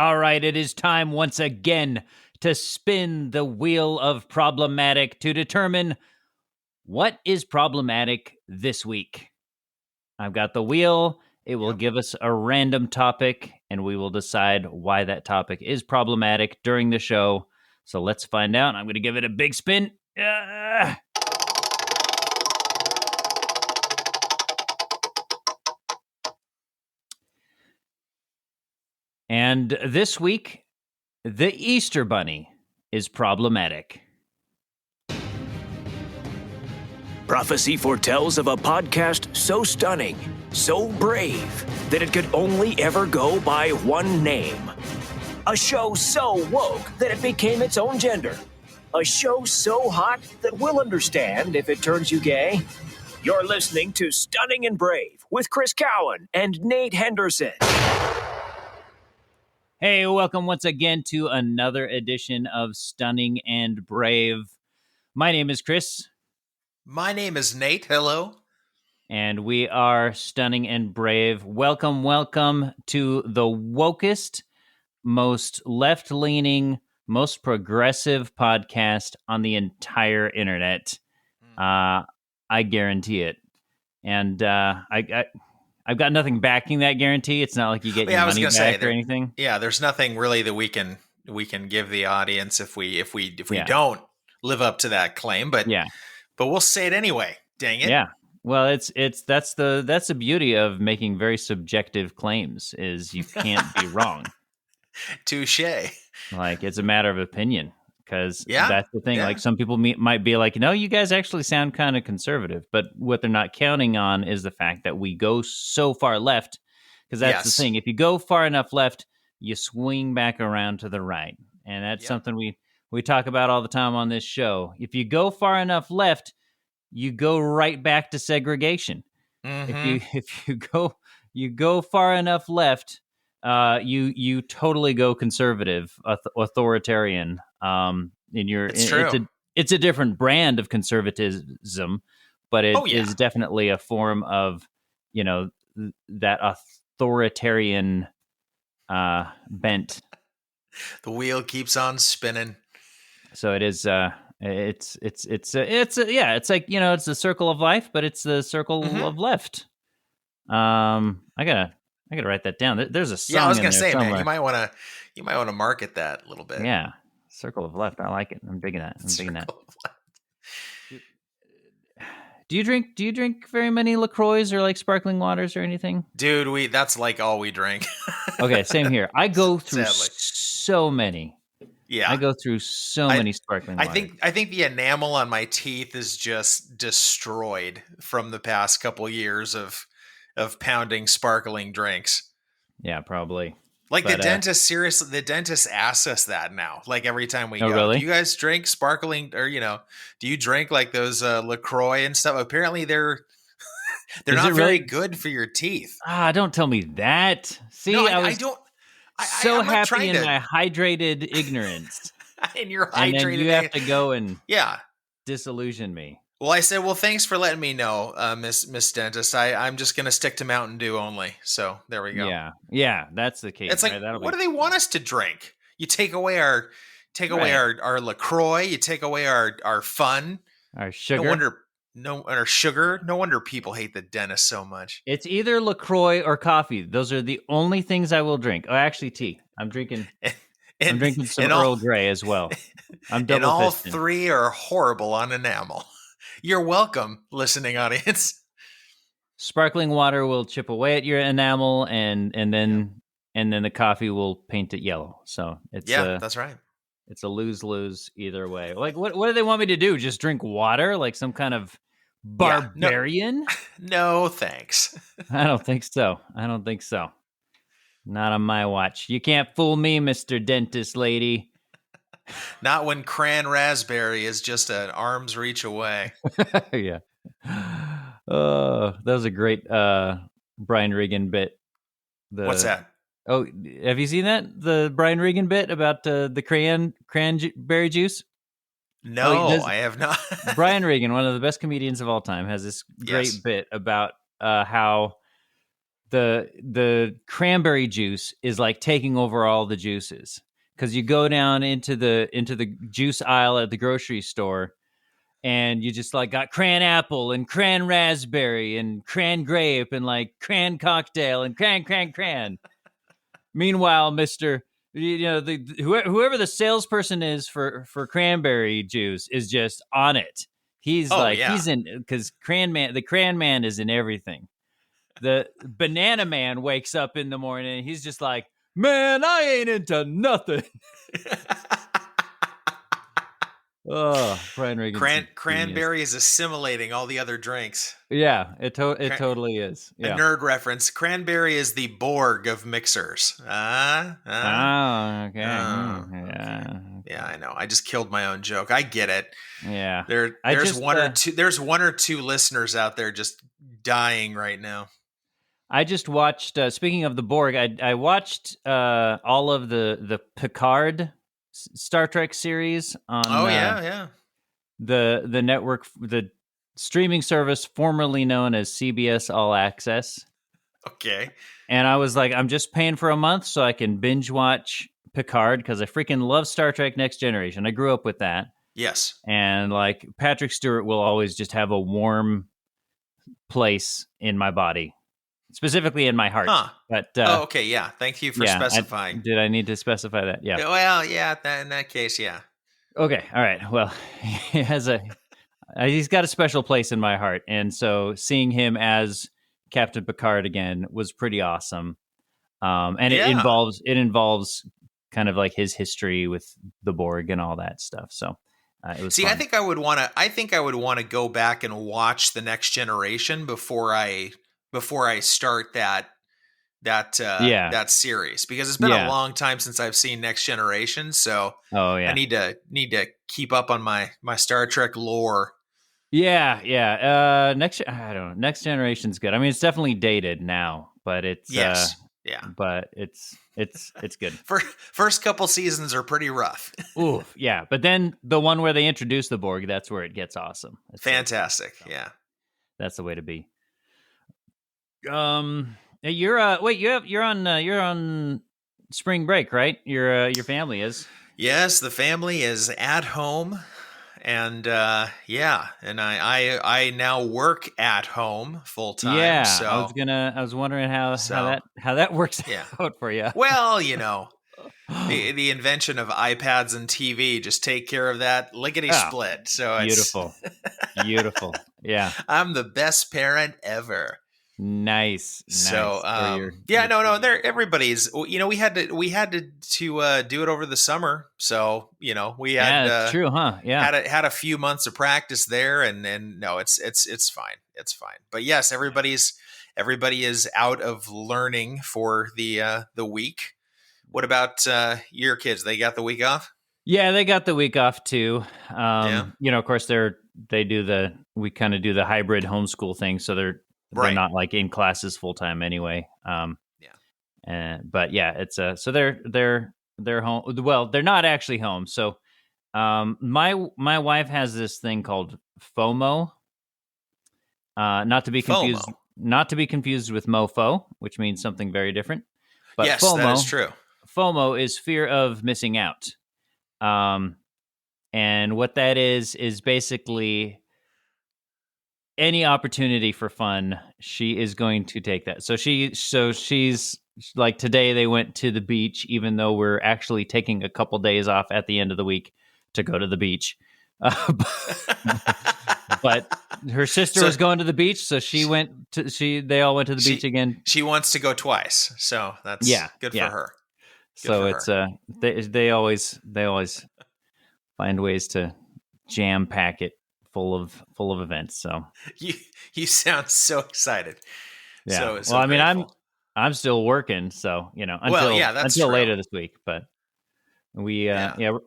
All right, it is time once again to spin the wheel of problematic to determine what is problematic this week. I've got the wheel. It will give us a random topic, and we will decide why that topic is problematic during the show. So let's find out. I'm going to give it a big spin. And this week, the Easter Bunny is problematic. Prophecy foretells of a podcast so stunning, so brave, that it could only ever go by one name. A show so woke that it became its own gender. A show so hot that we'll understand if it turns you gay. You're listening to Stunning and Brave with Chris Cowan and Nate Henderson. Hey, welcome once again to another edition of Stunning and Brave. My name is Chris. My name is Nate. Hello. And we are Stunning and Brave. Welcome, welcome to the wokest, most left-leaning, most progressive podcast on the entire internet. I guarantee it. And I've got nothing backing that guarantee. It's not like you get your money back or anything. Yeah, there's nothing really that we can give the audience if we don't live up to that claim. But we'll say it anyway. Dang it. Yeah. Well, that's the beauty of making very subjective claims is you can't be wrong. Touche. Like it's a matter of opinion. Because that's the thing. Yeah. Like some people might be like, no, you guys actually sound kind of conservative. But what they're not counting on is the fact that we go so far left. Because that's the thing. If you go far enough left, you swing back around to the right. And that's something we talk about all the time on this show. If you go far enough left, you go right back to segregation. Mm-hmm. If you go far enough left, you totally go conservative, authoritarian. It's a different brand of conservatism, but it is definitely a form of, that authoritarian bent. The wheel keeps on spinning. So it is. It's like it's the circle of life, but it's the circle of left. I gotta write that down. There's a song. Yeah, I was gonna say, somewhere. Man, you might want to market that a little bit. Yeah, circle of left. I like it. I'm digging that. Do you drink very many LaCroix or like sparkling waters or anything? Dude, that's like all we drink. Okay, same here. I go through so many. Yeah, I go through so many sparkling waters. I think the enamel on my teeth is just destroyed from the past couple years of pounding sparkling drinks. Yeah, probably. Like the dentist asks us that now. Like every time we go, really? Do you guys drink sparkling or do you drink like those LaCroix and stuff? Apparently they're not very good for your teeth. Don't tell me that. See, no, I don't. I'm happy in my hydrated ignorance. And you're hydrated. And then you have to go and disillusion me. Well, I said, well, thanks for letting me know, Miss Dentist. I'm just going to stick to Mountain Dew only. So there we go. Yeah, that's the case. It's like, what do they want us to drink? You take away our LaCroix. You take away our fun, our sugar. Our sugar. No wonder people hate the dentist so much. It's either LaCroix or coffee. Those are the only things I will drink. Oh, actually, tea. I'm drinking some Earl Grey as well. I'm double. And all three are horrible on enamel. You're welcome, listening audience. Sparkling water will chip away at your enamel, and then the coffee will paint it yellow. So it's that's right. It's a lose either way. Like what do they want me to do? Just drink water like some kind of barbarian? No, thanks. I don't think so. Not on my watch. You can't fool me, Mr. Dentist lady. Not when Cran Raspberry is just an arm's reach away. Yeah. That was a great Brian Regan bit. What's that? Oh, have you seen that? The Brian Regan bit about the cranberry juice? No, I have not. Brian Regan, one of the best comedians of all time, has this great bit about how the cranberry juice is like taking over all the juices, because you go down into the juice aisle at the grocery store, and you just like got cran apple and cran raspberry and cran grape and like cran cocktail and cran. Meanwhile, whoever the salesperson is for cranberry juice is just on it. He's he's in, because the cran man is in everything. The banana man wakes up in the morning and he's just like, man, I ain't into nothing. Oh, Brian Regan. Cranberry is assimilating all the other drinks. Yeah, it totally is. Yeah. A nerd reference. Cranberry is the Borg of mixers. Oh, okay. Yeah. Yeah, I know. I just killed my own joke. I get it. Yeah. There's one or two listeners out there just dying right now. I just watched, speaking of the Borg, I watched all of the Picard Star Trek series on the network, the streaming service formerly known as CBS All Access. Okay. And I was like, I'm just paying for a month so I can binge watch Picard, because I freaking love Star Trek Next Generation. I grew up with that. Yes. And like Patrick Stewart will always just have a warm place in my body. Specifically in my heart. Huh. But, okay, yeah. Thank you for specifying. Did I need to specify that? Yeah. Well, yeah, in that case, yeah. Okay, all right. Well, he's got a special place in my heart. And so seeing him as Captain Picard again was pretty awesome. And it involves kind of like his history with the Borg and all that stuff. So it was fun. I think I would want to go back and watch The Next Generation before I start that series, because it's been a long time since I've seen Next Generation, so I need to keep up on my Star Trek lore. Next Generation's good. I mean, it's definitely dated now, but it's but it's good. First couple seasons are pretty rough. Ooh, yeah, but then the one where they introduce the Borg, that's where it gets awesome. It's fantastic. That's the way to be. You're on spring break, right? Your family is. Yes, the family is at home, and and I now work at home full time. Yeah, so I was wondering how that works out for you. Well, the invention of iPads and TV just take care of that lickety split. So beautiful, beautiful. Yeah, I'm the best parent ever. Nice. So, everybody's, we had to do it over the summer. So, we had, it's true, huh? Yeah. Had a few months of practice there, and no, it's fine. It's fine. But yes, everybody is out of learning for the week. What about your kids? They got the week off? Yeah, they got the week off too. Of course we kind of do the hybrid homeschool thing. So they're not like in classes full time anyway. But yeah, it's so they're home. Well, they're not actually home. So my wife has this thing called FOMO. Not to be confused with MoFo, which means something very different. But yes, FOMO, that is true. FOMO is fear of missing out. And what that is basically any opportunity for fun, she is going to take that. So she's like, today they went to the beach, even though we're actually taking a couple days off at the end of the week to go to the beach. But her sister was going to the beach, so they all went to the beach again. She wants to go twice, so that's good for her. They always find ways to jam pack it full of events. So you sound so excited. Yeah. So I mean, I'm still working, so until later this week. But we're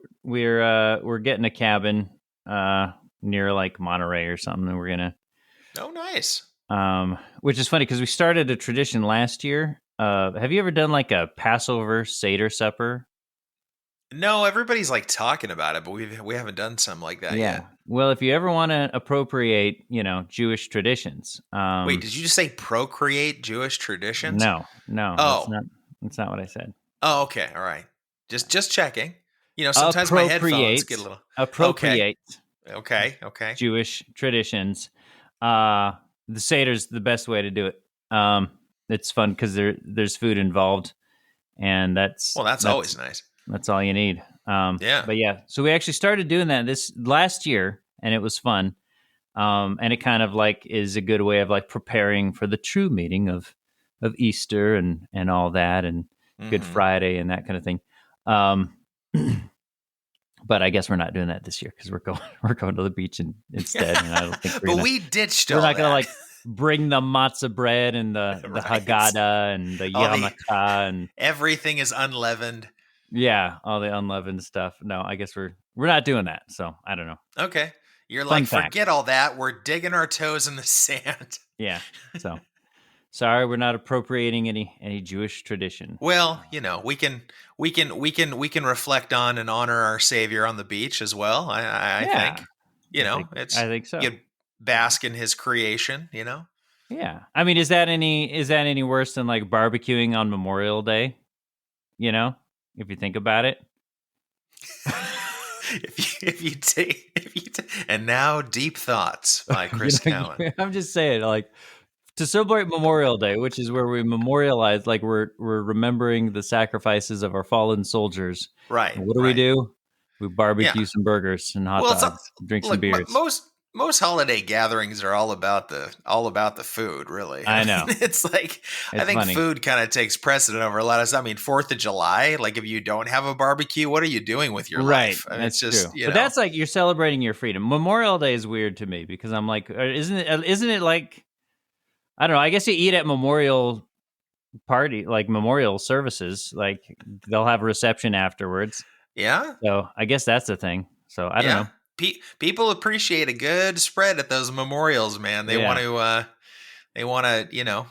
getting a cabin near like Monterey or something, and we're gonna. Oh, nice. Which is funny because we started a tradition last year. Have you ever done like a Passover Seder supper? No, everybody's like talking about it, but we haven't done something like that yet. Well, if you ever want to appropriate, Jewish traditions. Wait, did you just say procreate Jewish traditions? No, Oh. That's not what I said. Oh, okay. All right. Just checking. Sometimes my headphones get a little appropriate. Okay. Okay. Jewish traditions. The Seder's the best way to do it. It's fun because there's food involved, and that's always nice. That's all you need. Yeah. But yeah, so we actually started doing that this last year, and it was fun. And it kind of like is a good way of like preparing for the true meaning of Easter and all that, and Good Friday and that kind of thing. But I guess we're not doing that this year because we're going to the beach instead. And I don't think we ditched. We're not going to like bring the matzah bread and the Haggadah and the yarmulke and everything is unleavened. Yeah, all the unleavened stuff. No, I guess we're not doing that. So I don't know. Okay, you're like, forget all that. We're digging our toes in the sand. Yeah. So sorry, we're not appropriating any Jewish tradition. Well, we can reflect on and honor our Savior on the beach as well. I think. I think so. You bask in His creation. Yeah. I mean, is that any worse than like barbecuing on Memorial Day? If you think about it. if you take and now Deep Thoughts by Chris Cowan. I'm just saying, like, to celebrate Memorial Day, which is where we memorialize, like we're remembering the sacrifices of our fallen soldiers. Right. And what do? We barbecue some burgers and hot dogs, drink some beers. Most holiday gatherings are all about the food, really. I know. It's like I think funny. Food kind of takes precedent over a lot of stuff. I mean, 4th of July, like if you don't have a barbecue, what are you doing with your life? I mean, that's it's just true. But that's like you're celebrating your freedom. Memorial Day is weird to me because I'm like, isn't it like, I don't know, I guess you eat at memorial party, like memorial services, like they'll have a reception afterwards. Yeah. So I guess that's the thing. So I don't know. People appreciate a good spread at those memorials, man. They want to,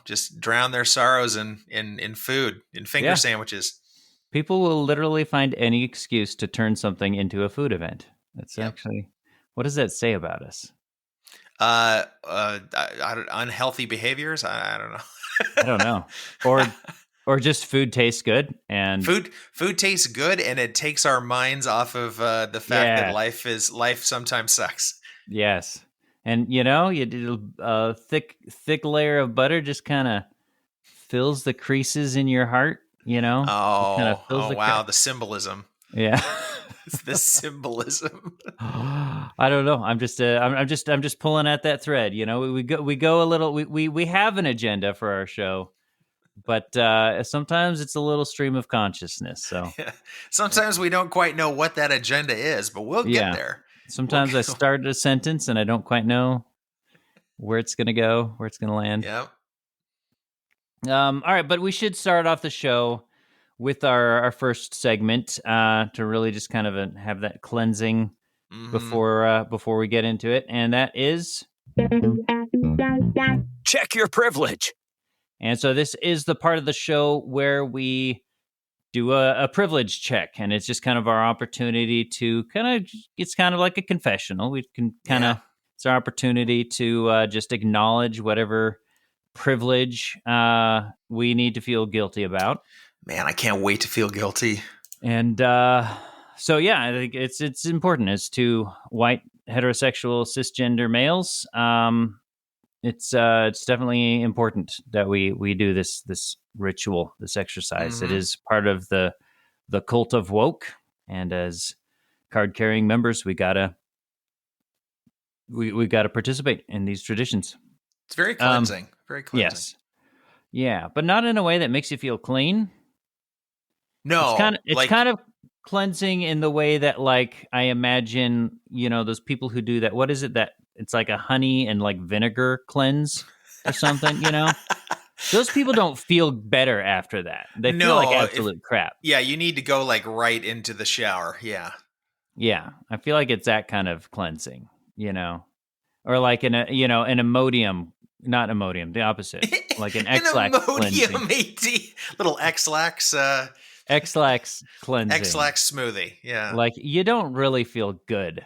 just drown their sorrows in food, in finger sandwiches. People will literally find any excuse to turn something into a food event. That's actually, what does that say about us? Unhealthy behaviors. I don't know. I don't know. Or just food tastes good, and food tastes good, and it takes our minds off of the fact that life sometimes sucks. Yes, and you do a thick layer of butter just kind of fills the creases in your heart. Wow, the symbolism. Yeah, it's the symbolism. I don't know. I'm just pulling at that thread. We go a little. We have an agenda for our show. But sometimes it's a little stream of consciousness. So sometimes we don't quite know what that agenda is, but we'll get there. Sometimes I start a sentence and I don't quite know where it's going to go, where it's going to land. Yeah. All right, but we should start off the show with our first segment to really just kind of have that cleansing before we get into it, and that is Check Your Privilege. And so this is the part of the show where we do a privilege check, and it's just kind of our opportunity to it's kind of like a confessional. We can it's our opportunity to just acknowledge whatever privilege we need to feel guilty about. Man, I can't wait to feel guilty. And so, I think it's important as to white heterosexual cisgender males. It's definitely important that we do this ritual, this exercise. It is part of the cult of woke, and as card carrying members, we gotta participate in these traditions. It's very cleansing. Very cleansing. Yes, yeah, but not in a way that makes you feel clean. No, it's kind of cleansing in the way that, like, I imagine, those people who do that. What is it that? It's like a honey and like vinegar cleanse or something, Those people don't feel better after that. They feel like absolute crap. Yeah, you need to go like right into the shower. Yeah. Yeah, I feel like it's that kind of cleansing, or like an Imodium, not Imodium, the opposite, like an X-Lax cleansing. Little X-Lax X-Lax cleansing. X-Lax smoothie. Yeah. Like, you don't really feel good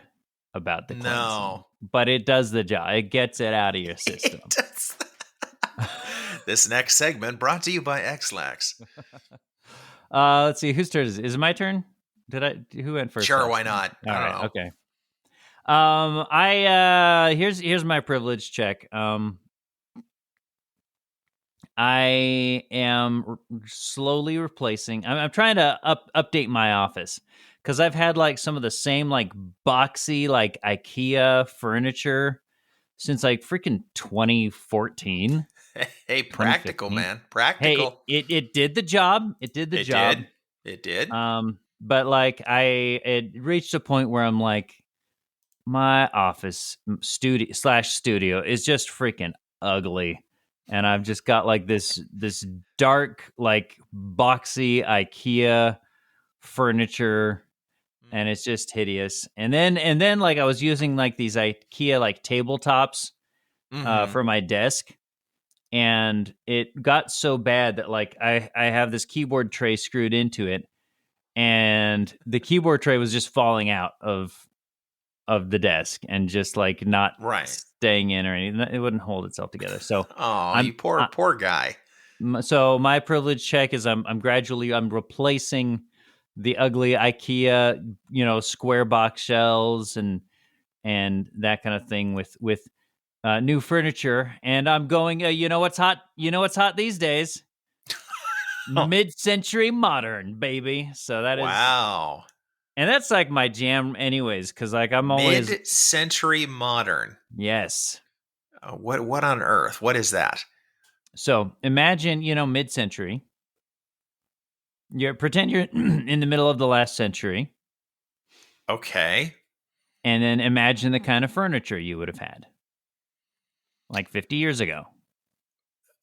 about the cleansing, but it does the job. It gets it out of your system. This next segment brought to you by X-Lax. Let's see, whose turn is it? Is it my turn? Who went first? Sure, why not? All right, okay. Here's my privilege check. I am slowly replacing. I'm trying to update my office because I've had like some of the same like boxy like IKEA furniture since like freaking 2014. Hey, practical, man. Practical. Hey, it did the job. It did the job. It did. But like it reached a point where I'm like, my office studio is just freaking ugly. And I've just got like this dark, like boxy IKEA furniture, and it's just hideous. And then like I was using like these IKEA like tabletops for my desk, and it got so bad that like I have this keyboard tray screwed into it, and the keyboard tray was just falling out of the desk and just like not staying in or anything. It wouldn't hold itself together. So, you poor guy. So my privilege check is I'm replacing the ugly IKEA, square box shelves and that kind of thing with new furniture. And I'm going, you know what's hot? You know what's hot these days? Mid-century modern, baby. So that is wow. And that's like my jam anyways, because like I'm always... Mid-century modern. Yes. What on earth? What is that? So imagine, mid-century. Pretend you're in the middle of the last century. Okay. And then imagine the kind of furniture you would have had. Like 50 years ago.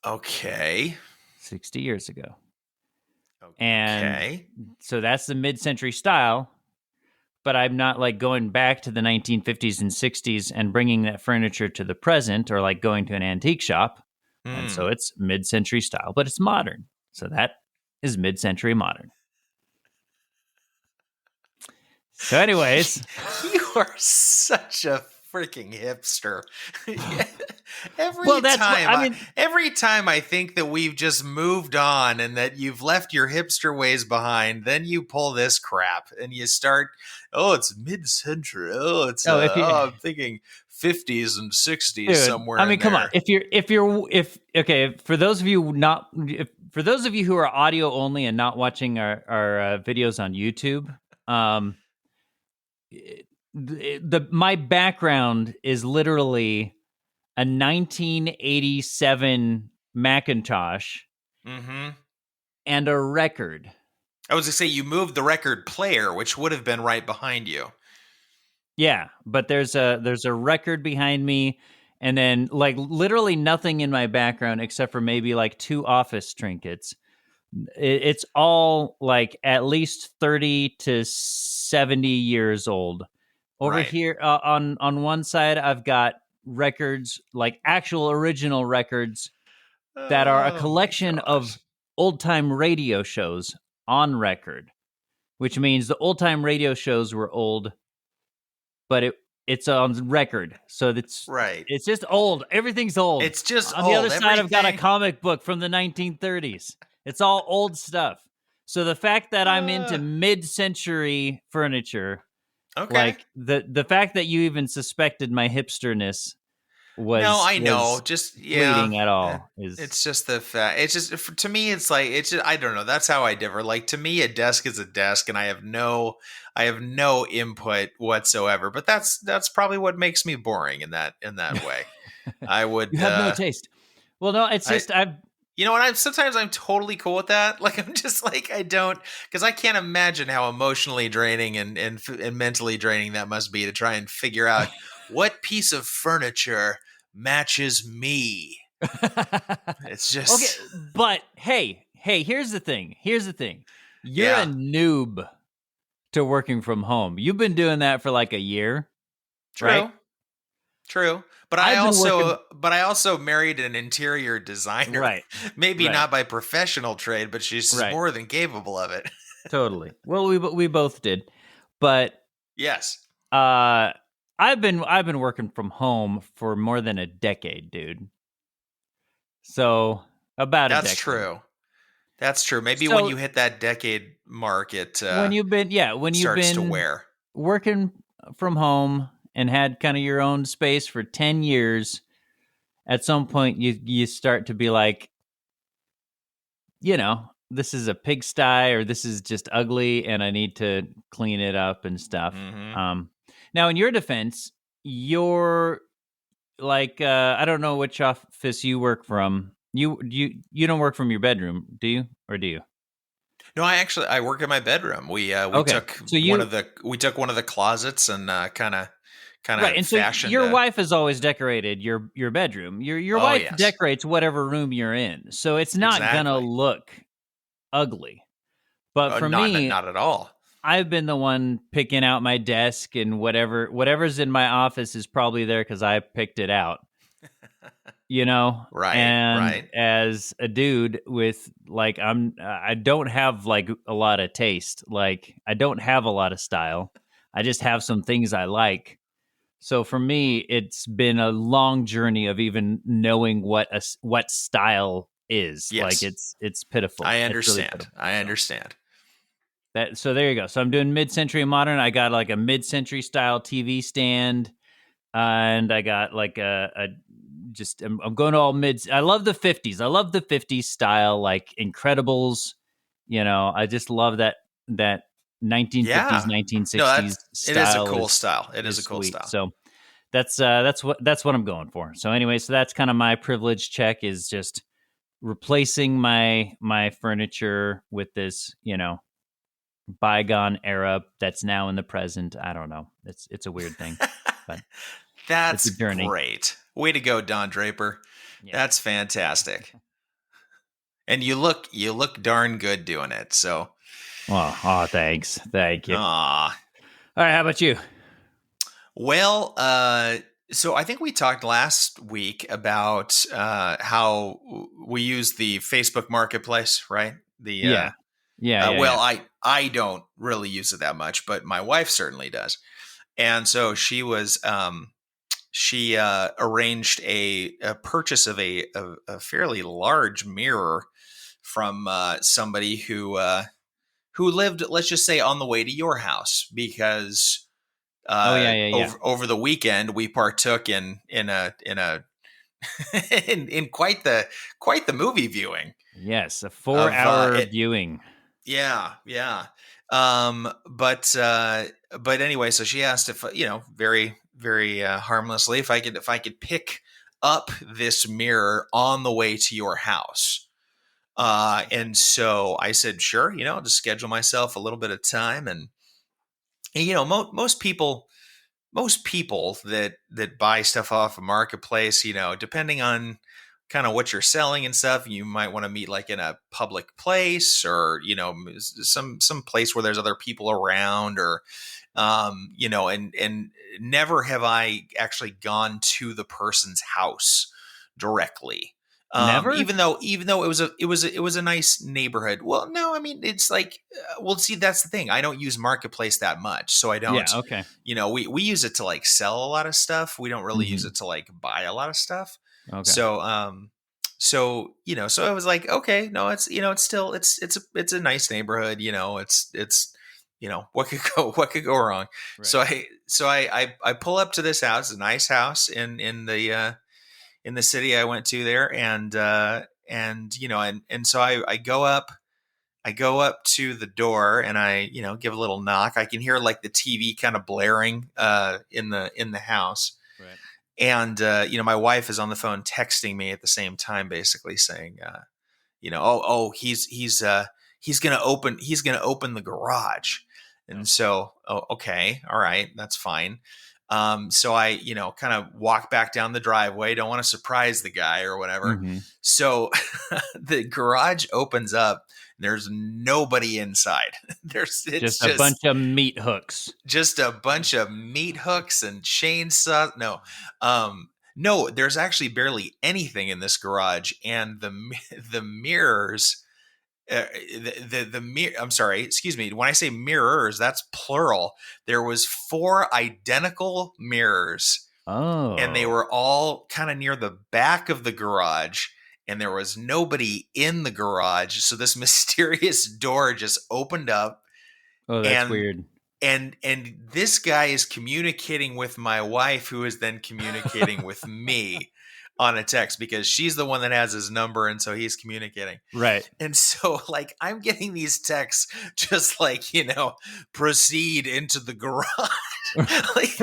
Okay. 60 years ago. Okay. And so that's the mid-century style. But I'm not like going back to the 1950s and 60s and bringing that furniture to the present or like going to an antique shop. And so it's mid-century style, but it's modern. So that is mid-century modern. So anyways. You are such a freaking hipster. Every time I think that we've just moved on and that you've left your hipster ways behind, then you pull this crap and you start, it's mid-century. I'm thinking 50s and 60s somewhere. I mean, come on. For those of you who are audio only and not watching our videos on YouTube, my background is literally a 1987 Macintosh and a record. I was going to say, you moved the record player, which would have been right behind you. Yeah, but there's a record behind me, and then like literally nothing in my background except for maybe like 2 office trinkets. It's all like at least 30 to 70 years old. Over here on one side, I've got records, like actual original records that are a collection of old-time radio shows on record, which means the old-time radio shows were old, but it's on record. So it's just old. Everything's old. It's just on the other side, I've got a comic book from the 1930s. It's all old stuff. So the fact that I'm into mid-century furniture... Okay. Like the fact that you even suspected my hipsterness fleeting at all. It's just the fact. It's just to me. It's like I don't know. That's how I differ. Like to me, a desk is a desk, and I have no input whatsoever. But that's probably what makes me boring in that way. I would. You have no taste. Well, no, it's just I've. You know what? Sometimes I'm totally cool with that. Like I'm just like because I can't imagine how emotionally draining and mentally draining that must be to try and figure out what piece of furniture matches me. It's just okay. But hey, here's the thing. You're a noob to working from home. You've been doing that for like a year. True. Right? True. But I also married an interior designer. Right. Maybe not by professional trade, but she's more than capable of it. Totally. Well, we both did, but Yes. I've been working from home for more than a decade, dude. So about a That's decade. true. That's true. Maybe when So you hit that decade mark, it when you've starts to been wear. working from home and had kind of your own space for 10 years, at some point you start to be like, this is a pigsty, or this is just ugly and I need to clean it up and stuff. Mm-hmm. Now in your defense, you're like, I don't know which office you work from. You don't work from your bedroom, do you? Or do you? No, I work in my bedroom. We Okay. took So one of the closets and kind right, of and so fashioned your a. wife has always decorated your bedroom. Your Oh wife yes, decorates whatever room you're in. So it's not gonna exactly. look ugly. But for me, Not at all. I've been the one picking out my desk, and whatever's in my office is probably there cuz I picked it out. Right, And right. as a dude with like I don't have like a lot of taste. Like I don't have a lot of style. I just have some things I like. So for me, it's been a long journey of even knowing what style is. Like Yes, it's pitiful. I It's really understand. pitiful. I understand. So there you go. So I'm doing mid-century modern. I got like a mid-century style TV stand, and I got like a just I'm going all mid. I love the 50s. I love the 50s style, like Incredibles. I just love that 1950s, Yeah. No, 1960s it is a style cool is style. It is a is cool sweet. style. So that's what I'm going for. So anyway, so that's kind of my privilege check, is just replacing my furniture with this, bygone era that's now in the present. I don't know. It's a weird thing, but it's That's a journey. great. Way to go, Don Draper. Yeah. That's fantastic. And you look darn good doing it. So, Thanks. Thank you. ah, All right, how about you? well, so I think we talked last week about how we use the Facebook Marketplace, right? The Yeah. Yeah. well, I don't really use it that much, but my wife certainly does. And so she arranged a purchase of a fairly large mirror from somebody who lived, let's just say, on the way to your house, because Oh yeah. over the weekend we partook in in quite the movie viewing Yes, a of 4-hour it. viewing. Yeah, yeah. But anyway, so she asked if very very harmlessly, if I could pick up this mirror on the way to your house. And so I said, sure, I'll just schedule myself a little bit of time. And most people that buy stuff off a marketplace, depending on kind of what you're selling and stuff, you might want to meet like in a public place, or some place where there's other people around, or and never have I actually gone to the person's house directly. Never? Even though it was a nice neighborhood. Well, no, I mean, it's like, well, see, that's the thing. I don't use Marketplace that much, so I don't. Yeah, okay. We use it to like sell a lot of stuff. We don't really use Mhm. it to like buy a lot of stuff. Okay. So I was like, okay, no, it's still it's a nice neighborhood. It's what could go wrong. Right. So I pull up to this house, a nice house in the city I went to there, and so I go up. I go up to the door and I, give a little knock. I can hear like the TV kind of blaring in the house. Right. And my wife is on the phone texting me at the same time, basically saying, he's gonna open the garage. Oh. And so, okay, all right, that's fine. So I, kind of walk back down the driveway. Don't want to surprise the guy or whatever. Mhm. So the garage opens up. There's nobody inside. It's Just a bunch of meat hooks. just a bunch of meat hooks and chainsaw. No, there's actually barely anything in this garage, and the mirrors the mirror. I'm sorry, excuse me. When I say mirrors, that's plural. There was 4 identical mirrors, and they Oh. were all kind of near the back of the garage, and there was nobody in the garage. So this mysterious door just opened up, Oh, that's and weird. and this guy is communicating with my wife, who is then communicating with me on a text, because she's the one that has his number, and so he's communicating. Right. And so, like, I'm getting these texts just like, proceed into the garage. Like,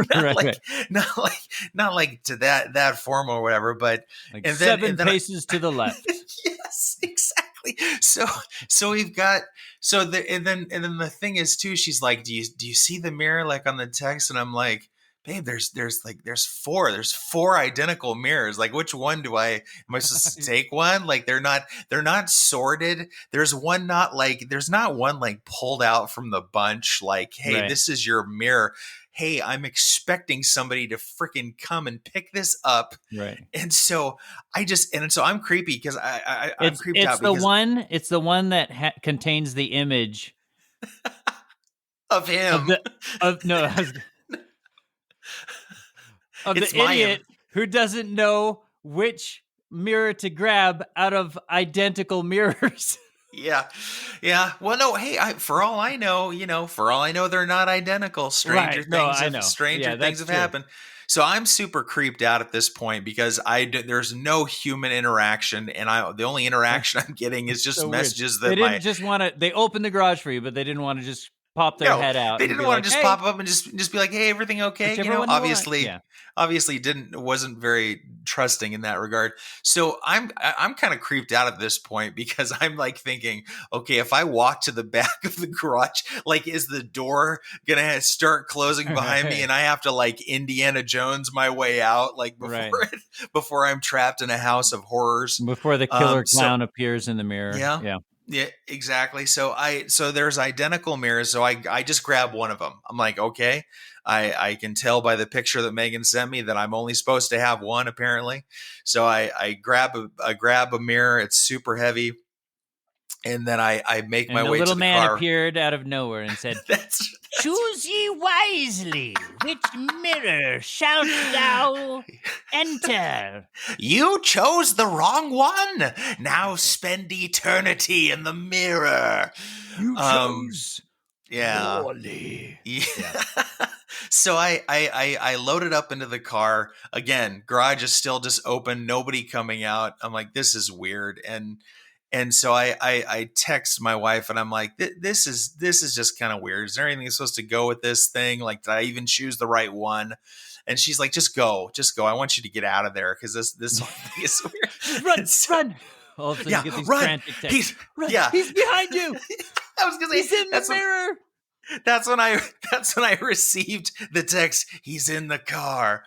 not like to that formal or whatever, but like, and then 7 paces to the left. Yes, exactly. So we've got and then the thing is too, she's like, do you see the mirror, like, on the text? And I'm like, babe, there's 4 identical mirrors. Like, which one am I supposed to take one? Like, they're not sorted. There's not one like pulled out from the bunch, like, hey, right, this is your mirror. Hey, I'm expecting somebody to freaking come and pick this up. Right. And so I'm creepy because I'm creeped out. It's the one that contains the image of him. Of the idiot who doesn't know which mirror to grab out of identical mirrors. Yeah. Well, no, hey, for all I know, they're not identical. Stranger things have happened. So I'm super creeped out at this point because there's no human interaction, and the only interaction I'm getting is just messages that they didn't just want to. They opened the garage for you, but they didn't want to just pop their head out. They didn't want to just pop up and just be like, "Hey, everything okay?" Obviously wasn't very trusting in that regard. So I'm kind of creeped out at this point because I'm like thinking, okay, if I walk to the back of the garage, like, is the door gonna start closing behind me, and I have to like Indiana Jones my way out, like before I'm trapped in a house of horrors, before the killer clown appears in the mirror. Yeah, exactly. So there's identical mirrors. So I just grab one of them. I'm like, okay, I can tell by the picture that Megan sent me that I'm only supposed to have one, apparently. So I grab a mirror. It's super heavy. And then I make my way to the car. A little man appeared out of nowhere and said, "Choose ye wisely. Which mirror shalt thou enter?" "You chose the wrong one. Now spend eternity in the mirror." You chose poorly. Yeah. So I loaded up into the car. Again, garage is still just open. Nobody coming out. I'm like, this is weird. And so I text my wife, and I'm like, this is just kind of weird. Is there anything supposed to go with this thing? Like, did I even choose the right one? And she's like, just go. I want you to get out of there because this whole thing is weird. Run. All of a sudden you get these frantic texts. He's behind you. I was gonna say, he's in the mirror. That's when I received the text. He's in the car.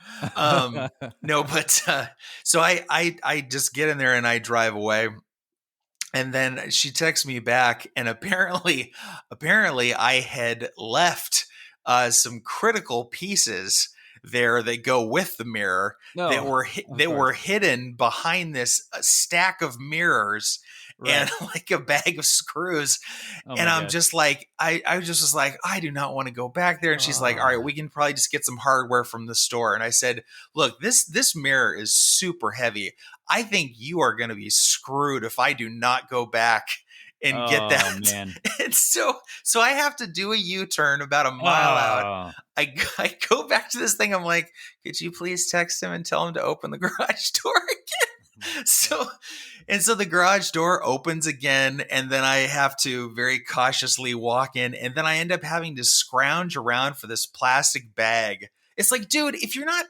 No, but so I just get in there and I drive away. And then she texts me back, and apparently I had left some critical pieces there that go with the mirror that were hidden behind this stack of mirrors. Right. And like a bag of screws. And I'm just like, I just was like, I do not want to go back there. And she's like, all right, we can probably just get some hardware from the store. And I said, look, this mirror is super heavy. I think you are going to be screwed if I do not go back and get that. Man. And so I have to do a U-turn about a mile out. I go back to this thing. I'm like, could you please text him and tell him to open the garage door again? So the garage door opens again, and then I have to very cautiously walk in, and then I end up having to scrounge around for this plastic bag. It's like, dude, if you're not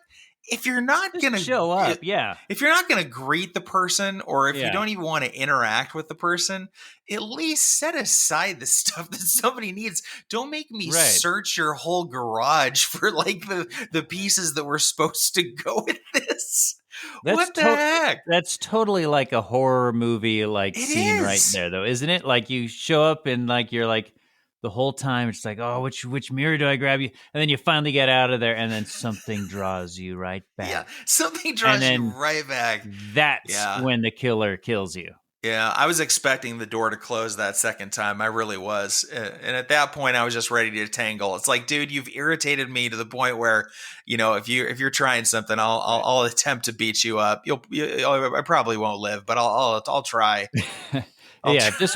going to show up, if you're not going to greet the person, or if you don't even want to interact with the person, at least set aside the stuff that somebody needs. Don't make me search your whole garage for like the pieces that were supposed to go with this. What the heck? That's totally like a horror movie scene right there, though, isn't it? Like, you show up and like you're like, the whole time it's like, oh, which mirror do I grab you? And then you finally get out of there, and then something draws you right back. Yeah, something draws you right back. That's when the killer kills you. Yeah, I was expecting the door to close that second time. I really was. And at that point I was just ready to tangle. It's like, dude, you've irritated me to the point where, if you're trying something, I'll attempt to beat you up. I probably won't live, but I'll try. Yeah, if this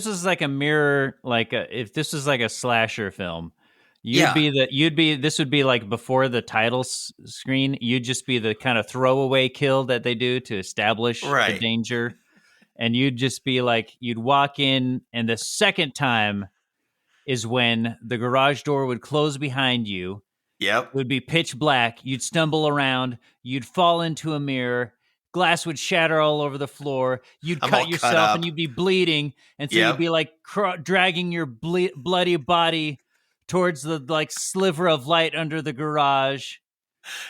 was like a mirror, if this was like a slasher film, this would be like before the title screen. You'd just be the kind of throwaway kill that they do to establish the danger. And you'd just be like, you'd walk in, and the second time is when the garage door would close behind you. Yep. It would be pitch black. You'd stumble around. You'd fall into a mirror. Glass would shatter all over the floor. You'd cut yourself, and you'd be bleeding. And so you'd be like dragging your bloody body towards the like sliver of light under the garage.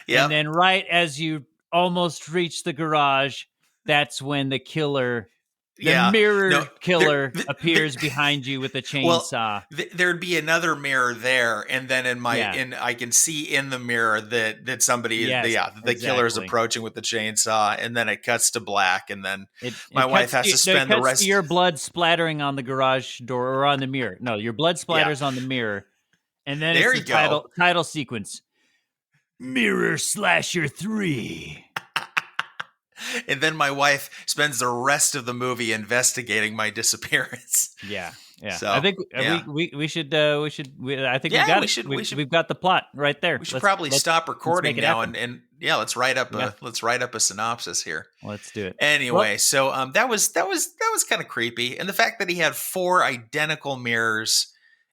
Yep. And then right as you almost reach the garage, that's when the killer, mirror killer, appears behind you with a chainsaw. Well, there'd be another mirror there, and then I can see in the mirror that somebody, the killer is approaching with the chainsaw, and then it cuts to black, and then my wife has to spend the rest. Your blood splattering on the garage door or on the mirror. No, your blood splatters on the mirror, and then it's the title sequence. Mirror Slasher 3. And then my wife spends the rest of the movie investigating my disappearance. Yeah. So I think we should. I think we got it. We've got the plot right there. We should probably stop recording now and let's write up a synopsis here. Let's do it. Anyway, so that was kind of creepy, and the fact that he had 4 identical mirrors.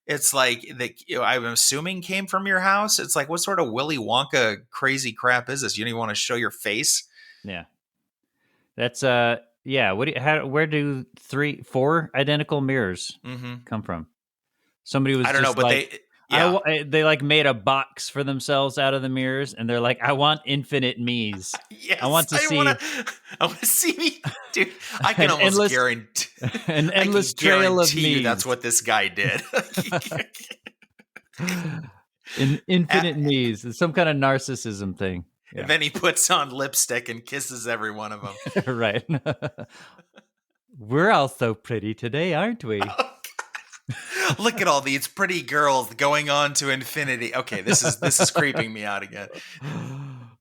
It's like I'm assuming came from your house. It's like, what sort of Willy Wonka crazy crap is this? You don't even want to show your face. Yeah. That's where do 4 identical mirrors come from? Somebody was, I don't know, but they like made a box for themselves out of the mirrors, and they're like, I want infinite me's. Yes, I want to see me, dude. I can almost guarantee an endless trail of me's. That's what this guy did. An infinite me's. It's some kind of narcissism thing. Yeah. And then he puts on lipstick and kisses every one of them. Right. We're all so pretty today, aren't we? Look at all these pretty girls going on to infinity. Okay, this is creeping me out again.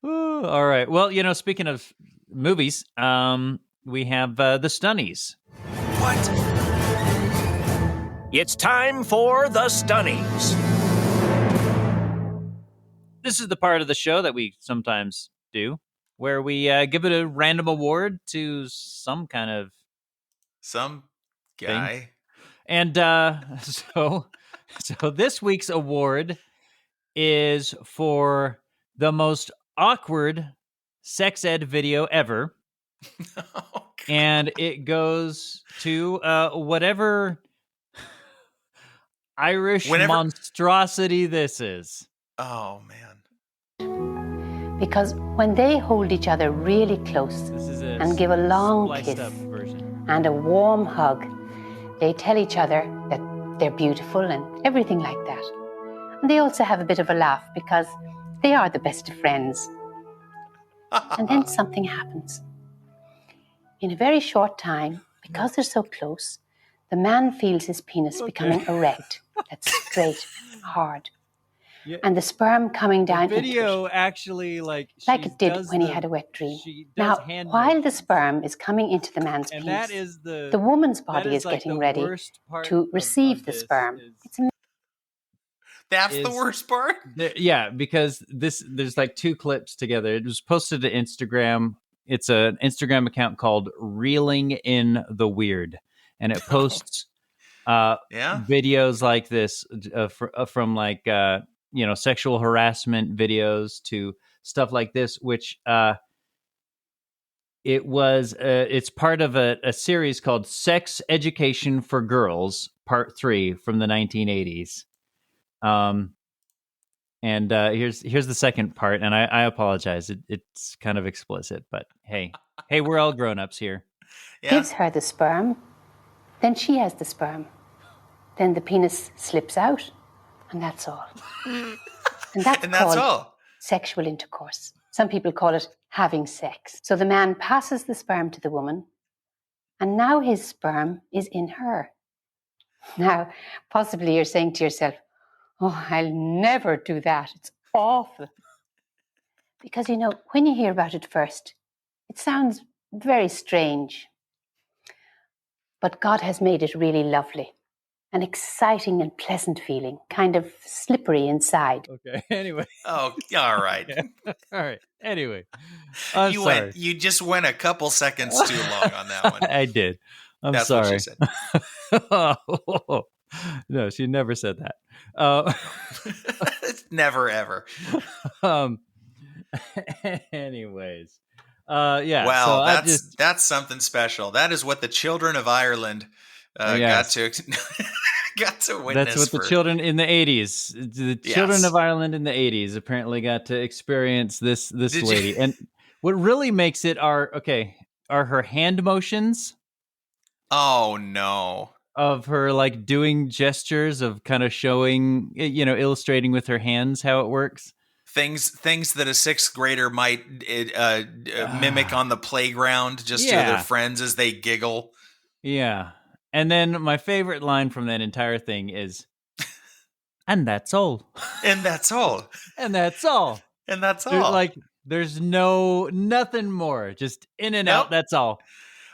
All right. Well, speaking of movies, we have the Stunnies. What? It's time for the Stunnies. This is the part of the show that we sometimes do, where we give it a random award to some guy. Thing. And so this week's award is for the most awkward sex ed video ever. And it goes to whatever Irish monstrosity this is. Oh, man. Because when they hold each other really close and give a long kiss and a warm hug, they tell each other that they're beautiful and everything like that. And they also have a bit of a laugh because they are the best of friends. And then something happens. In a very short time, because they're so close, the man feels his penis becoming erect. That's straight, hard. Yeah. And the sperm coming down the video into it. Actually like it did when he had a wet dream. Now, while the sperm is coming into the man's penis, that is the woman's body is getting ready to receive the sperm. That's the worst part? Because there's like 2 clips together. It was posted to Instagram. It's an Instagram account called Reeling in the Weird. And it posts videos like this from like... sexual harassment videos to stuff like this, which it's part of a series called Sex Education for Girls, Part 3 from the 1980s. And here's the second part, and I apologize. It's kind of explicit, but hey, we're all grown-ups here. Yeah. Gives her the sperm, then she has the sperm. Then the penis slips out. And that's all. And that's called sexual intercourse. Some people call it having sex. So the man passes the sperm to the woman. And now his sperm is in her. Now, possibly you're saying to yourself, oh, I'll never do that. It's awful. Because, when you hear about it first, it sounds very strange. But God has made it really lovely. An exciting and pleasant feeling, kind of slippery inside. Okay, anyway. Oh, all right. Yeah. All right, anyway. You just went a couple seconds too long on that one. I did. That's sorry. That's what she said. No, she never said that. Never, ever. Anyways. Yeah. Wow, so that's something special. That is what the children of Ireland got to witness. That's what the children in the 80s, the children of Ireland in the 80s apparently got to experience this lady. And what really makes it are her hand motions. Oh no. Of her like doing gestures of kind of showing, illustrating with her hands how it works. Things that a sixth grader might mimic on the playground just to their friends as they giggle. Yeah. And then my favorite line from that entire thing is, and that's all. And that's all. And that's all. And that's all. There's nothing more. Just in and out. That's all.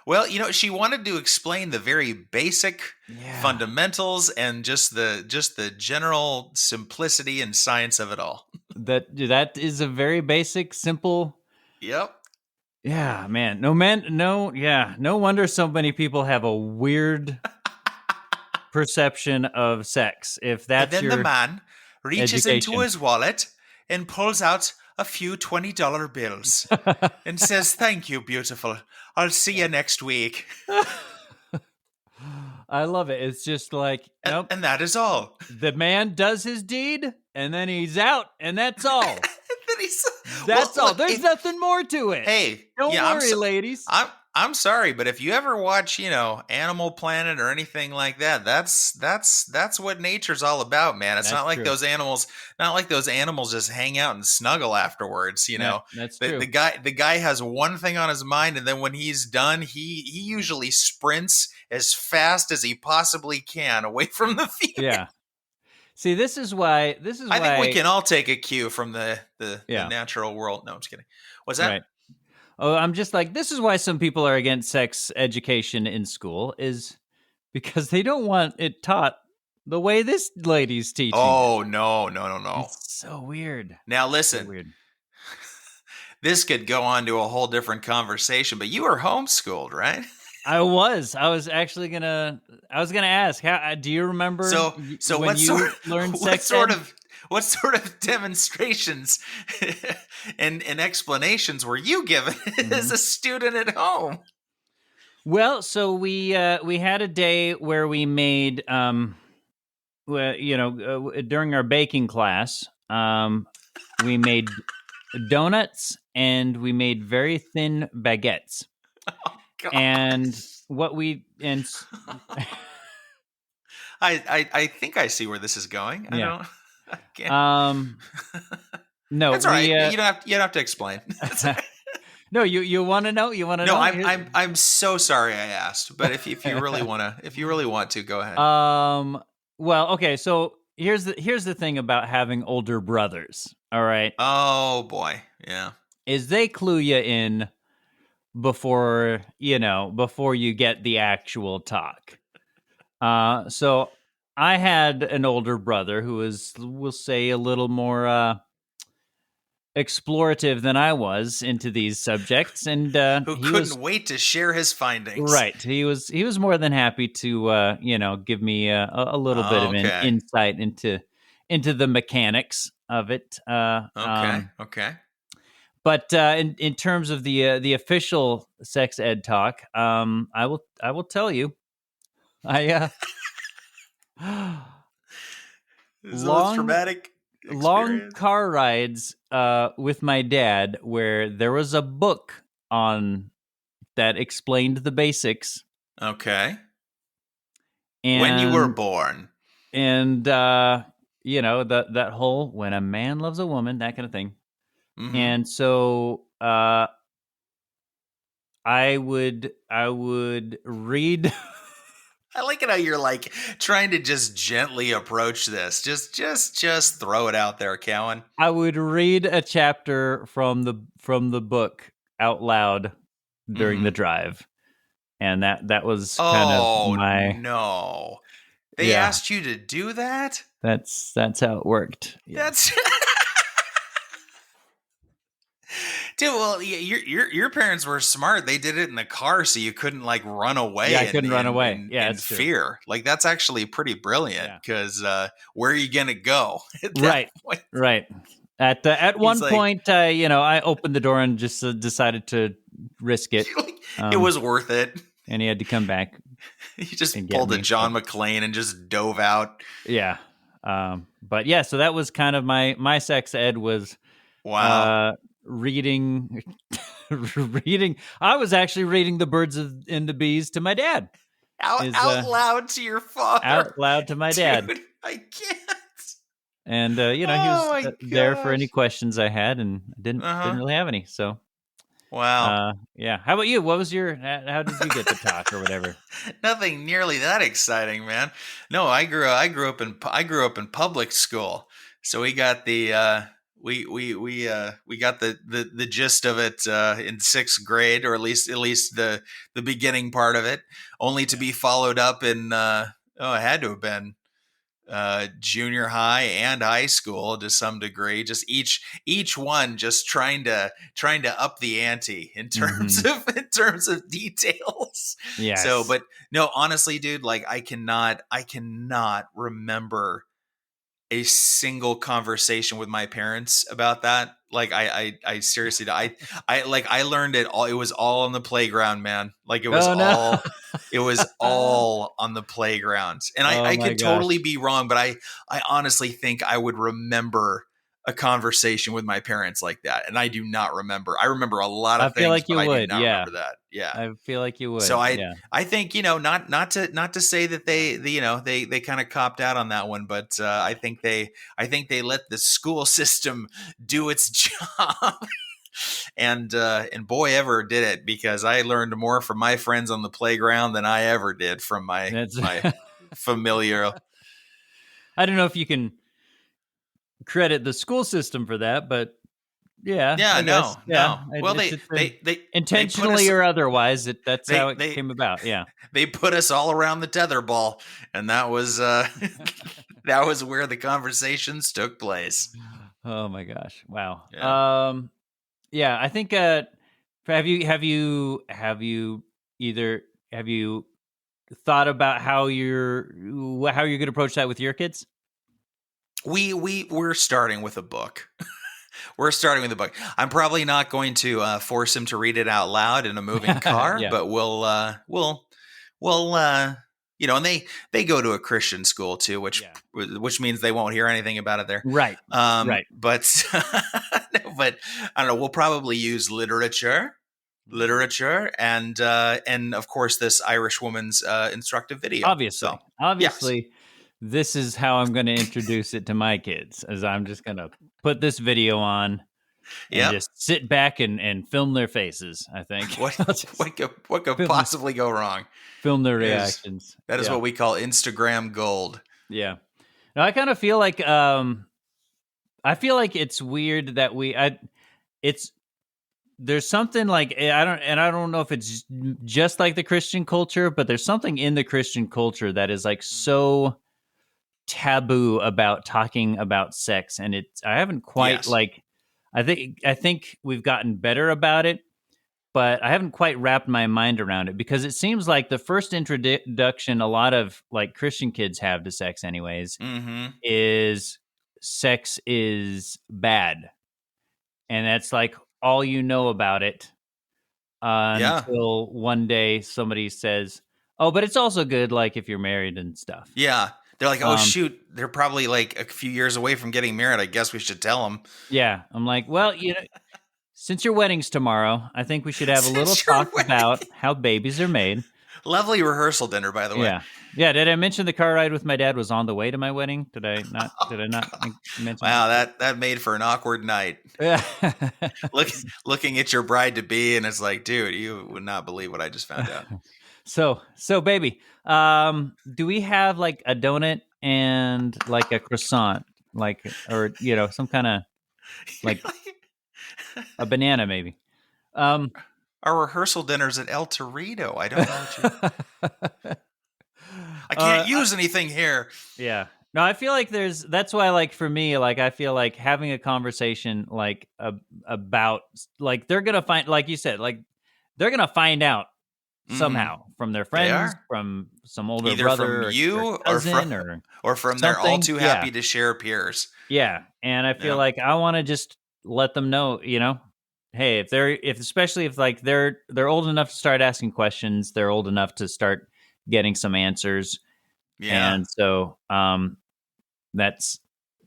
Well, she wanted to explain the very basic fundamentals and just the general simplicity and science of it all. That is a very basic, simple. Yep. Yeah, man. No wonder so many people have a weird perception of sex. If that's and then the man reaches into his wallet and pulls out a few $20 bills and says, "Thank you, beautiful. I'll see you next week." I love it. It's just like, nope. And that is all. The man does his deed, and then he's out, and that's all. That's all. There's nothing more to it. Hey, don't worry, ladies. I'm sorry, but if you ever watch, Animal Planet or anything like that, that's what nature's all about, man. It's not like those animals just hang out and snuggle afterwards, That's true. The guy has one thing on his mind, and then when he's done, he usually sprints as fast as he possibly can away from the field. Yeah. See, this is why I think we can all take a cue from the natural world. No, I'm just kidding. What's that? Right. Oh, I'm just like, this is why some people are against sex education in school, is because they don't want it taught the way this lady's teaching. Oh, no. It's so weird. Now, listen. So weird. This could go on to a whole different conversation, but you were homeschooled, right? I was actually gonna ask, how do you remember? So when what you learned sex ed? What sort of demonstrations and explanations were you given as a student at home? Well, so we had a day where we made during our baking class, we made donuts and we made very thin baguettes. Oh, God. And I think I see where this is going. I can't. No, that's all right. You don't have to explain. No, you want to know? You want to know? No, I'm so sorry I asked, but if you really want to, go ahead. Well, okay. So here's the thing about having older brothers. All right. Oh boy, yeah. Is they clue you in before you get the actual talk. So I had an older brother who was, we'll say, a little more explorative than I was into these subjects, and who couldn't wait to share his findings. Right, he was more than happy to give me a little bit of an insight into the mechanics of it. Okay. But in terms of the official sex ed talk, I will tell you, traumatic experience. Long car rides with my dad where there was a book on that explained the basics. Okay. And when you were born. And that whole when a man loves a woman, that kind of thing. Mm-hmm. And so I would read. I like it how you're like trying to just gently approach this. Just throw it out there, Cowan. I would read a chapter from the book out loud during the drive, and that was kind of my. No, they asked you to do that. That's how it worked. Yeah. That's. Dude, well, your parents were smart. They did it in the car, so you couldn't like run away. Yeah, I couldn't run away. Yeah, in fear. Like that's actually pretty brilliant because where are you gonna go? At that point? Right. At one point, I opened the door and just decided to risk it. It was worth it. And he had to come back. He just pulled a John McClane and just dove out. Yeah. But yeah, so that was kind of my sex ed was. Wow. Reading. I was actually reading The Birds and the Bees to my dad. Out loud to your father. Out loud to my dad. Dude, I can't. And he was there for any questions I had, and didn't really have any. So, wow. Yeah. How about you? What was how did you get to talk or whatever? Nothing nearly that exciting, man. No, I grew up in public school, so we got the. We got the gist of it in sixth grade, or at least the beginning part of it, only to be followed up in it had to have been junior high and high school to some degree. Just each one just trying to up the ante in terms of details. Yeah. So, but no, honestly, dude, like I cannot remember a single conversation with my parents about that. Like I seriously, I learned it all. It was all on the playground, man. Like it was it was all on the playground. And I could totally be wrong, but I honestly think I would remember a conversation with my parents like that. And I do not remember. I remember a lot of things, but I do not remember that. Yeah. I feel like you would. So I think, not to say that they kind of copped out on that one, but I think they let the school system do its job. And boy ever did it, because I learned more from my friends on the playground than I ever did from my familiar. I don't know if you can credit the school system for that, but no. Well, they intentionally or otherwise, that's how it came about. Yeah, they put us all around the tetherball, and that was that was where the conversations took place. Oh my gosh! Wow. Yeah. I think. Have you thought about how you're going to approach that with your kids? We're starting with a book. We're starting with a book. I'm probably not going to force him to read it out loud in a moving car, but we'll and they go to a Christian school too, which means they won't hear anything about it there. Right. Right. But but I don't know. We'll probably use literature, and of course this Irish woman's instructive video. Obviously. Yes. This is how I'm going to introduce it to my kids, as I'm just going to put this video on and just sit back and film their faces, I think. What could possibly go wrong? Film their reactions. That is what we call Instagram gold. Yeah. Now, I kind of feel like it's weird that there's something like, I don't know if it's just like the Christian culture, but there's something in the Christian culture that is like so taboo about talking about sex, and I haven't quite I think we've gotten better about it, but I haven't quite wrapped my mind around it, because it seems like the first introduction a lot of like Christian kids have to sex anyways is sex is bad, and that's like all you know about it until one day somebody says, oh, but it's also good, like if you're married and stuff. Yeah. They're like, oh, shoot, they're probably like a few years away from getting married. I guess we should tell them. Yeah. I'm like, well, since your wedding's tomorrow, I think we should have a little talk about how babies are made. Lovely rehearsal dinner, by the way. Yeah. Did I mention the car ride with my dad was on the way to my wedding? Did I not mention? Wow, that made for an awkward night. Yeah. Looking at your bride to be, and it's like, dude, you would not believe what I just found out. So baby, do we have like a donut and like a croissant, like, or some kind of like a banana maybe? Our rehearsal dinner's at El Torito. I don't know what you. I can't use anything here. Yeah. No, I feel like that's why, like, for me, like, I feel like having a conversation, like, about, like, they're going to find, like you said, like, they're going to find out somehow from their friends, from some older either brother, from you or from their all too happy to share peers. Yeah. And I feel like I want to just let them know, hey, especially if like they're old enough to start asking questions, they're old enough to start getting some answers. Yeah. And so that's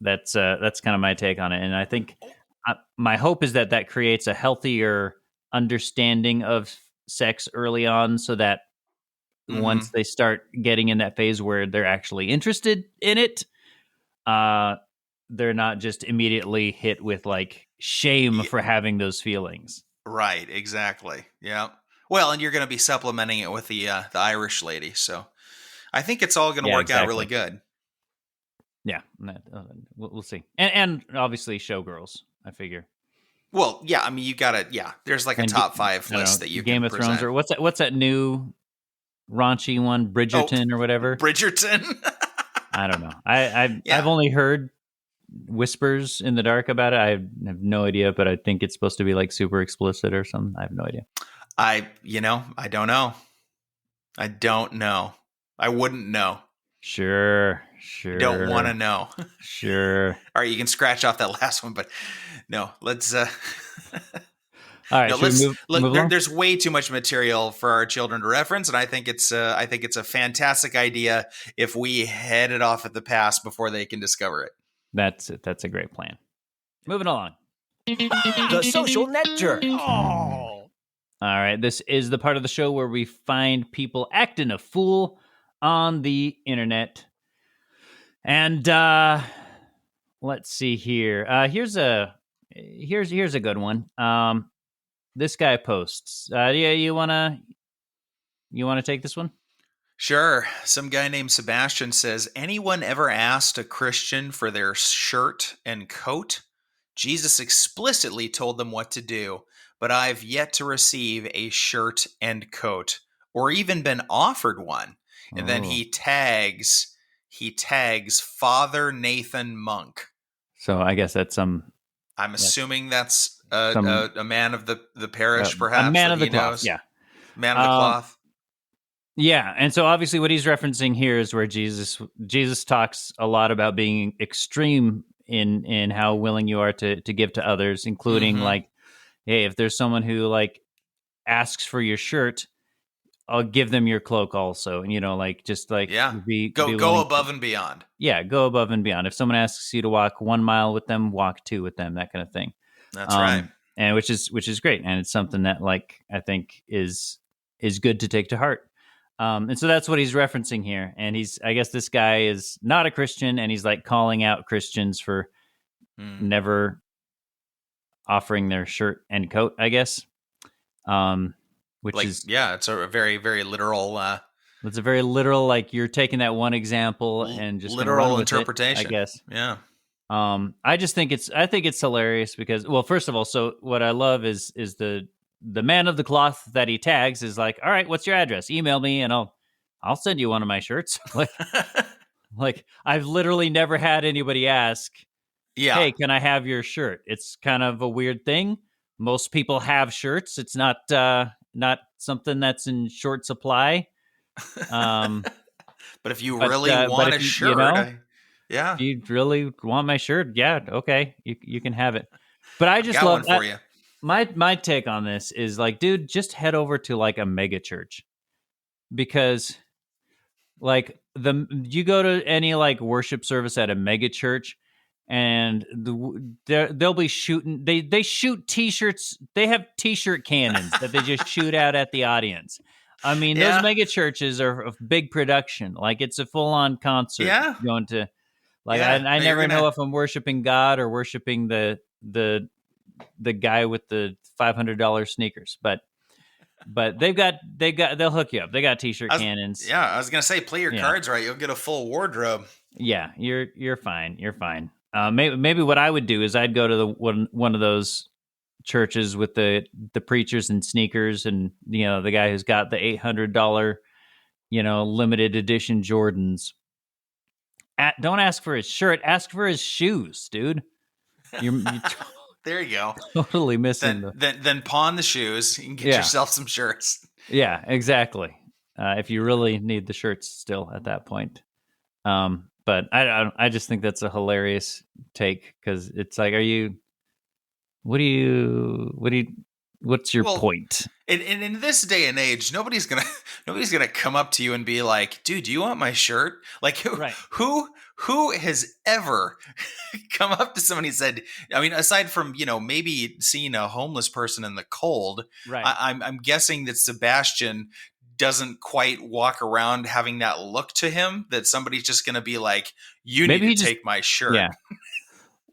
kind of my take on it. And I think my hope is that creates a healthier understanding of sex early on, so that once they start getting in that phase where they're actually interested in it, they're not just immediately hit with like shame for having those feelings. Right. Exactly. Yeah. Well, and you're going to be supplementing it with the Irish lady. So I think it's all going to work out really good. Yeah. We'll see. And obviously showgirls, I figure. Well, yeah. I mean, you got to, there's like a top 5 list that you Game can of Thrones, or what's that new raunchy one, Bridgerton or whatever? Bridgerton. I don't know. I've only heard whispers in the dark about it. I have no idea, but I think it's supposed to be like super explicit or something. I have no idea. I don't know. I don't know. I wouldn't know. Sure. Don't want to know. Sure. All right, you can scratch off that last one, but no, let's all right, there's way too much material for our children to reference, and I think it's a fantastic idea if we head it off at the pass before they can discover it. That's it. That's a great plan. Moving along. The Social Net Jerk. All right, this is the part of the show where we find people acting a fool on the internet. And let's see here. Here's a good one. This guy posts. You wanna take this one? Sure. Some guy named Sebastian says, anyone ever asked a Christian for their shirt and coat? Jesus explicitly told them what to do, but I've yet to receive a shirt and coat, or even been offered one. And then he tags Father Nathan Monk. So I guess that's some. I'm assuming that's a man of the parish, perhaps. A man of the cloth, yeah. Man of the cloth. Yeah, and so obviously what he's referencing here is where Jesus talks a lot about being extreme in how willing you are to give to others, including like, hey, if there's someone who like asks for your shirt, I'll give them your cloak also. And like just like go above and beyond. Yeah, go above and beyond. If someone asks you to walk 1 mile with them, walk 2 with them, that kind of thing. That's right. And which is great, and it's something that like I think is good to take to heart. And so that's what he's referencing here. And I guess this guy is not a Christian, and he's like calling out Christians for never offering their shirt and coat, I guess. Which like, is, it's a very, very literal. It's a very literal, like you're taking that one example and just literal interpretation, I guess. Yeah. I think it's hilarious because, well, first of all, so what I love is the man of the cloth that he tags is like, all right, what's your address? Email me and I'll send you one of my shirts. like I've literally never had anybody ask, hey, can I have your shirt? It's kind of a weird thing. Most people have shirts. It's not something that's in short supply. But if you really want a shirt, if you really want my shirt, yeah, okay, you can have it. But I just love one for you. My take on this is like, dude, just head over to like a mega church, because like you go to any like worship service at a mega church, and they'll be shooting. They shoot T-shirts. They have T-shirt cannons that they just shoot out at the audience. I mean, those mega churches are a big production. Like, it's a full-on concert. Yeah. Going to, like, I never know if I'm worshiping God or worshiping the guy with the $500 sneakers. But they'll hook you up. They got t-shirt cannons. Yeah, I was gonna say, play your cards right. You'll get a full wardrobe. Yeah, you're fine. You're fine. Maybe what I would do is I'd go to one of those churches with the preachers in sneakers, and the guy who's got the $800 limited edition Jordans. Don't ask for his shirt. Ask for his shoes, dude. You're there you go. Totally missing then pawn the shoes and get yourself some shirts. Yeah, exactly. If you really need the shirts still at that point. But I just think that's a hilarious take, because it's like, what's your point? In this day and age, nobody's gonna come up to you and be like, dude, do you want my shirt? Like, who has ever come up to somebody and said, I mean, aside from, maybe seeing a homeless person in the cold, right? I'm guessing that Sebastian doesn't quite walk around having that look to him, that somebody's just going to be like, you need to take my shirt. Yeah.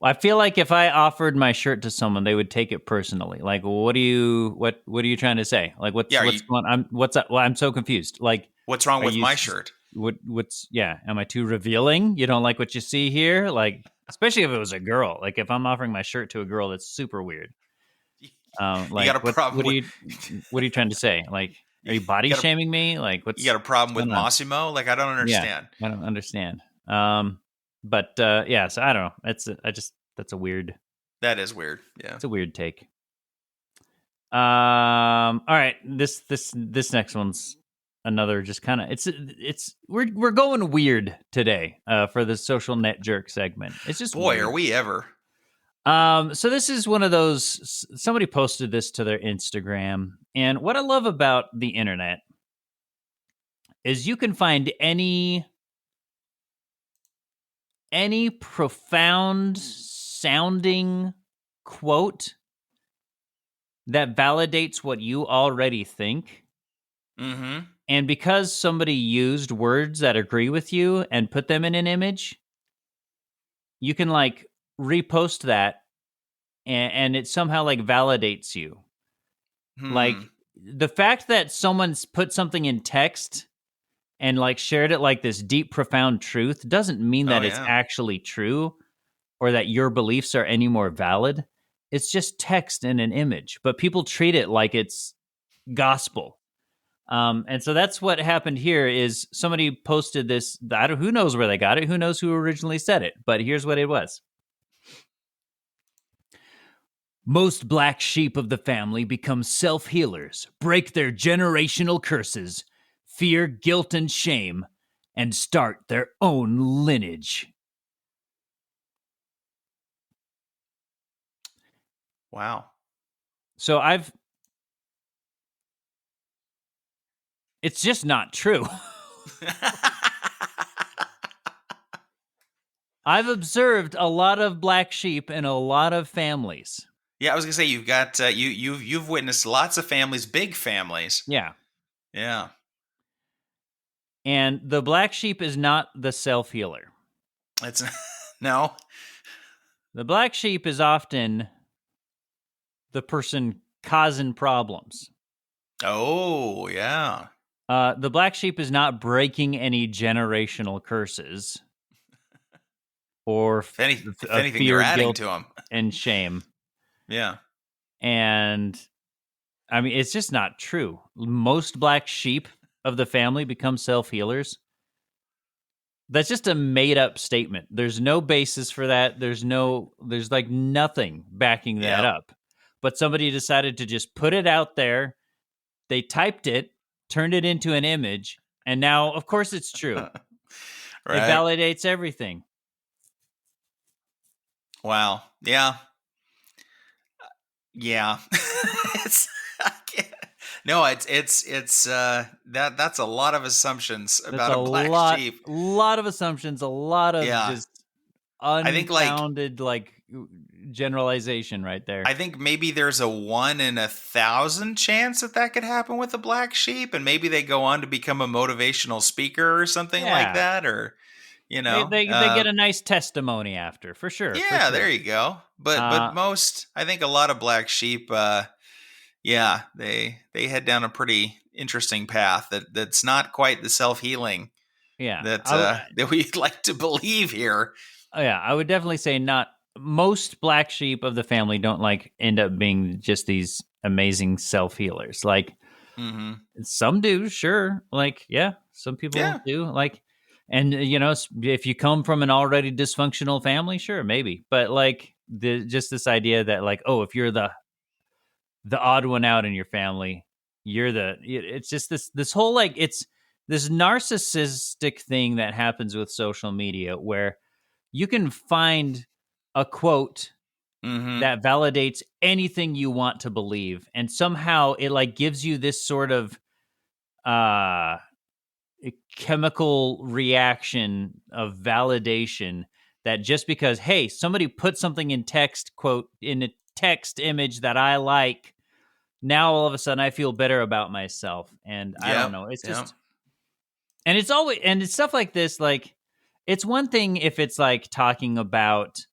I feel like if I offered my shirt to someone, they would take it personally. Like, what are you trying to say? Like, what's going on? What's up? Well, I'm so confused. Like, what's wrong with my shirt? Am I too revealing? You don't like what you see here? Like, especially if it was a girl. Like, if I'm offering my shirt to a girl, that's super weird. Like, you got a problem what are you trying to say? Like, are you body shaming me? Like, you got a problem with Massimo? Like, I don't understand. Yeah, I don't understand. But so I don't know. That's a weird. That is weird. Yeah, it's a weird take. All right, this next one's another just kind of we're going weird today for the social net jerk segment. It's just boy, weird. Are we ever. So this is one of those, somebody posted this to their Instagram, and what I love about the internet is you can find any profound sounding quote that validates what you already think. Mm-hmm. And because somebody used words that agree with you and put them in an image, you can like repost that and it somehow like validates you. Like the fact that someone's put something in text and like shared it like this deep, profound truth doesn't mean that it's actually true or that your beliefs are any more valid. It's just text and an image, but people treat it like it's gospel. And so that's what happened here is somebody posted this. Who knows where they got it? Who knows who originally said it? But here's what it was. Most black sheep of the family become self-healers, break their generational curses, fear, guilt, and shame, and start their own lineage. Wow. So it's just not true. I've observed a lot of black sheep in a lot of families. Yeah, I was gonna say you've got you've witnessed lots of families, big families. Yeah. Yeah. And the black sheep is not the self-healer. It's no. The black sheep is often the person causing problems. Oh, yeah. The black sheep is not breaking any generational curses or if anything, fear, they're adding to them and shame. Yeah. And I mean, it's just not true. Most black sheep of the family become self-healers. That's just a made-up statement. There's no basis for that. There's like nothing backing that up. But somebody decided to just put it out there. They typed it, turned it into an image, and now, of course, it's true. Right. It validates everything. Wow. Yeah. Yeah. It's that's a lot of assumptions about a black sheep. A lot of assumptions, a lot of just unfounded, like generalization right there. I think maybe there's a 1 in 1,000 chance that could happen with a black sheep, and maybe they go on to become a motivational speaker or something like that, or they get a nice testimony after, for sure. Yeah, for sure. There you go. But most, I think a lot of black sheep, they head down a pretty interesting path that's not quite the self-healing that we'd like to believe here. Oh, yeah, I would definitely say not most black sheep of the family don't end up being just these amazing self-healers. Some do, sure. Some people do. And if you come from an already dysfunctional family, sure, maybe. But just this idea that if you're the odd one out in your family, it's just this whole it's this narcissistic thing that happens with social media where you can find a quote that validates anything you want to believe, and somehow it gives you this sort of chemical reaction of validation that just because, hey, somebody put something in text, quote, in a text image that I like, now all of a sudden I feel better about myself. And I don't know. It's just, and it's always, and it's stuff like this. It's one thing if it's talking about,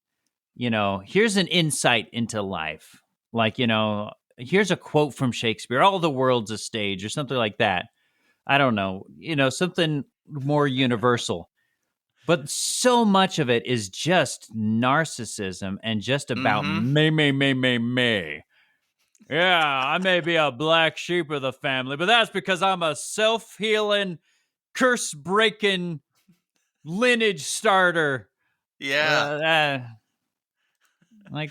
here's an insight into life. Here's a quote from Shakespeare, all the world's a stage, or something like that. I don't know, something more universal. But so much of it is just narcissism and just about me. Yeah, I may be a black sheep of the family, but that's because I'm a self-healing, curse-breaking lineage starter. Yeah.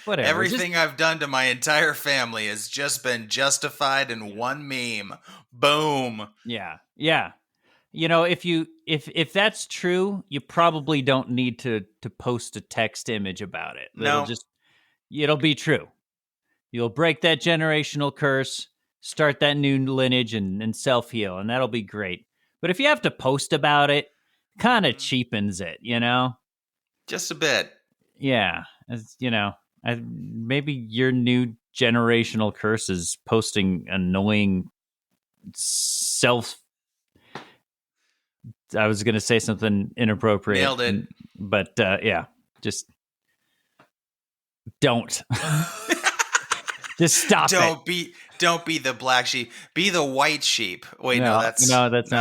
Whatever. Everything I've done to my entire family has just been justified in one meme. Boom. Yeah. If that's true, you probably don't need to post a text image about it. No. It'll be true. You'll break that generational curse, start that new lineage, and self-heal, and that'll be great. But if you have to post about it, kind of cheapens it, Just a bit. Yeah. Maybe your new generational curse is posting annoying I was going to say something inappropriate. Nailed it. But just don't. Just stop Don't be the black sheep. Be the white sheep. Wait, that's not. That's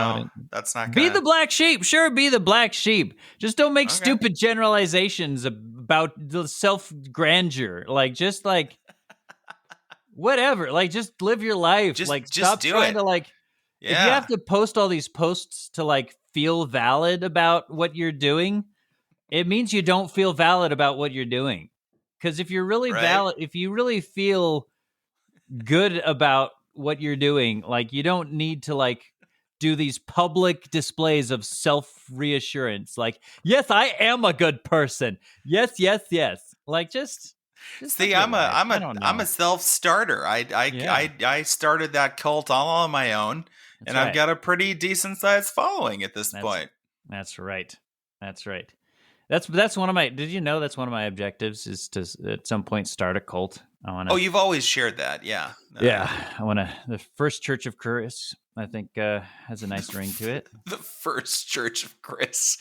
not. Be the black sheep. Sure, be the black sheep. Just don't make stupid generalizations about the self-grandeur. Whatever. Just live your life. Stop trying to If you have to post all these posts to feel valid about what you're doing, it means you don't feel valid about what you're doing. Because if you're really valid, if you really feel good about what you're doing, you don't need to do these public displays of self-reassurance. Yes, I am a good person. Yes. Just see, I'm a self-starter. I started that cult all on my own. That's I've got a pretty decent sized following at this point. That's right. That's one of my. Did you know that's one of my objectives is to at some point start a cult? You've always shared that, yeah. I want to. The First Church of Chris, I think, has a nice ring to it. The First Church of Chris.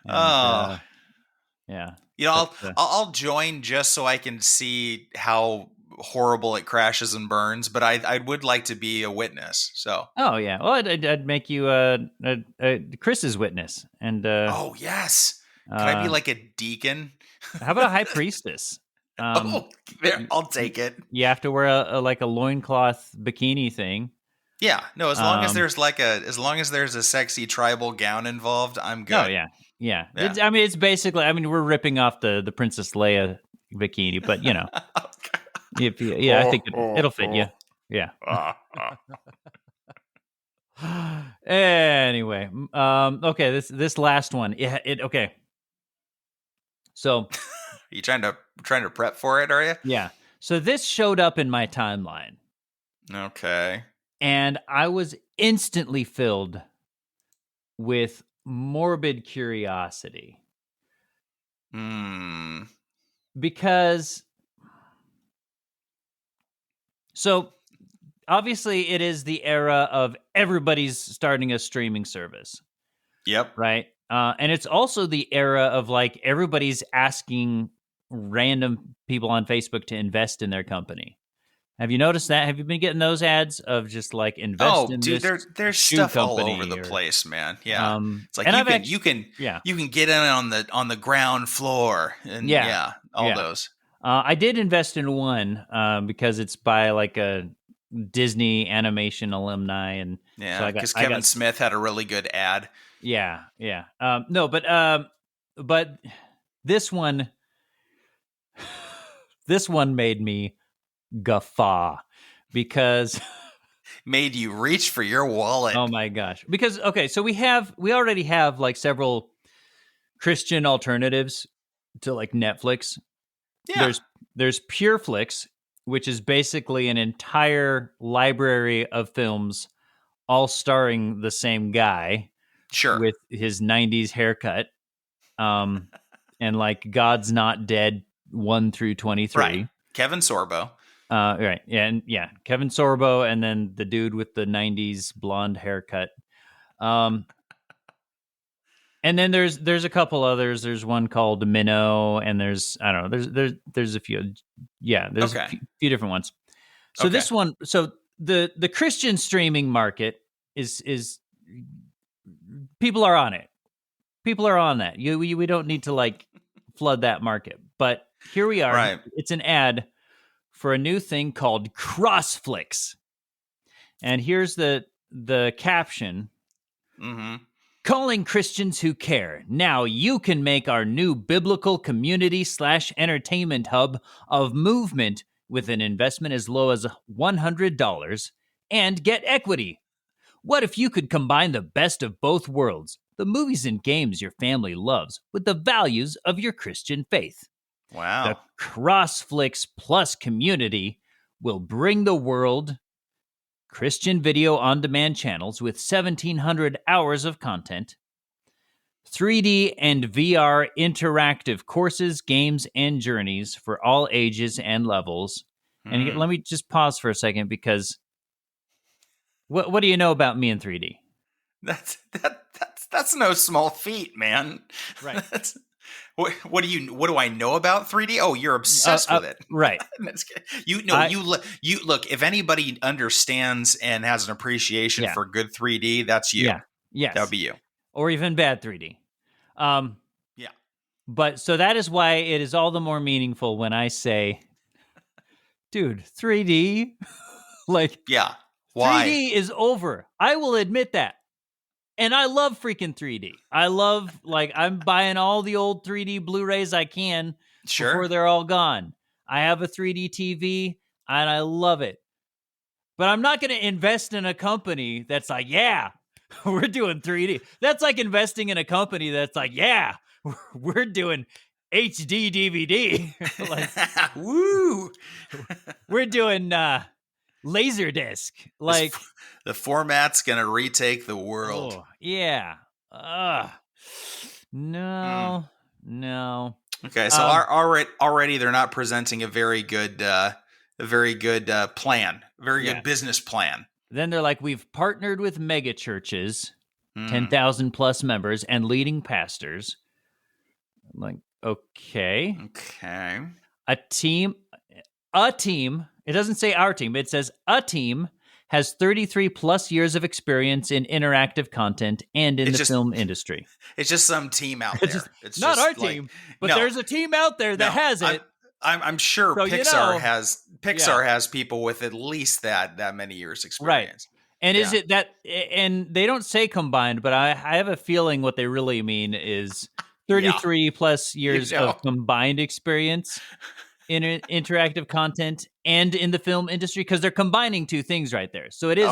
Yeah. I'll join just so I can see how horrible it crashes and burns, but I would like to be a witness. So. Oh yeah, well I'd make you Chris's witness, and oh yes. Could I be like a deacon? How about a high priestess? I'll take it. You have to wear a loincloth bikini thing. Yeah, no. As long as there's a sexy tribal gown involved, I'm good. Oh yeah. It's basically. We're ripping off the Princess Leia bikini, but okay. I think it'll fit you. Yeah. Anyway, okay. This last one. Okay. So, you trying to prep for it, are you? Yeah. So this showed up in my timeline. Okay. And I was instantly filled with morbid curiosity. Hmm. Because So obviously it is the era of everybody's starting a streaming service. Yep. Right. And it's also the era of like everybody's asking random people on Facebook to invest in their company. Have you noticed that? Have you been getting those ads of just like invest in dude, this there's shoe stuff company all over the place, man. Yeah. It's like you can get in on the ground floor and those. I did invest in one because it's by like a Disney animation alumni, and because Kevin Smith had a really good ad. Yeah. No, but this one made me guffaw because made you reach for your wallet. Oh my gosh! Because okay, so we already have like several Christian alternatives to like Netflix. Yeah. There's PureFlix, which is basically an entire library of films, all starring the same guy. Sure. With his 90s haircut. And like God's Not Dead 1 through 23. Right. Kevin Sorbo. Right. Yeah. Kevin Sorbo, and then the dude with the 90s blonde haircut. And then there's a couple others. There's one called Minnow, and there's I don't know. There's a few. Yeah, there's a few different ones. So this one, so the Christian streaming market is people are on it. People are on that. We don't need to like flood that market. But here we are. Right. It's an ad for a new thing called Crossflix. And here's the caption. Mm-hmm. Calling Christians who care. Now you can make our new biblical community / entertainment hub of movement with an investment as low as $100 and get equity. What if you could combine the best of both worlds, the movies and games your family loves, with the values of your Christian faith? Wow. The Crossflix Plus community will bring the world Christian video on-demand channels with 1,700 hours of content, 3D and VR interactive courses, games, and journeys for all ages and levels. And let me just pause for a second because what do you know about me in 3D? That's no small feat, man. Right. What do I know about 3D? Oh, you're obsessed with it. Right. You look, if anybody understands and has an appreciation for good 3D, that's you. Yeah. Yes. That would be you. Or even bad 3D. Yeah. But so that is why it is all the more meaningful when I say, dude, 3D? Like, yeah. Why? 3D is over. I will admit that. And I love freaking 3D. I love, like, I'm buying all the old 3D Blu-rays I can before they're all gone. I have a 3D TV, and I love it. But I'm not going to invest in a company that's like, yeah, we're doing 3D. That's like investing in a company that's like, yeah, we're doing HD DVD. Like, woo! We're doing Laserdisc. Like, the format's gonna retake the world. Oh, yeah. No. Okay, so already they're not presenting a very good plan, very good business plan. Then they're like, we've partnered with mega churches, 10,000 plus members, and leading pastors. I'm like, okay. A team. It doesn't say our team. It says a team has 33 plus years of experience in interactive content and in the film industry. It's just some team out there. It's not our team, but there's a team out there that has it. I'm sure so Pixar has people with at least that many years experience. Right. And is it that, and they don't say combined, but I have a feeling what they really mean is 33 plus years of combined experience in interactive content and in the film industry, because they're combining two things right there. So it is,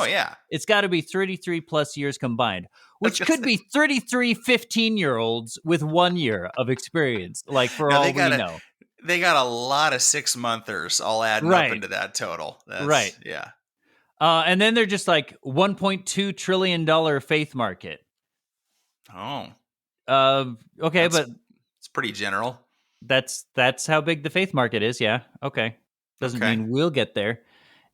it's got to be 33 plus years combined, which could be 33 15-year-olds with 1 year of experience, like for all we know. They got a lot of 6-monthers all adding up into that total. That's, yeah. And then they're just like $1.2 trillion faith market. Oh. Okay, but it's pretty general. That's how big the faith market is. Yeah. Okay. Doesn't mean we'll get there.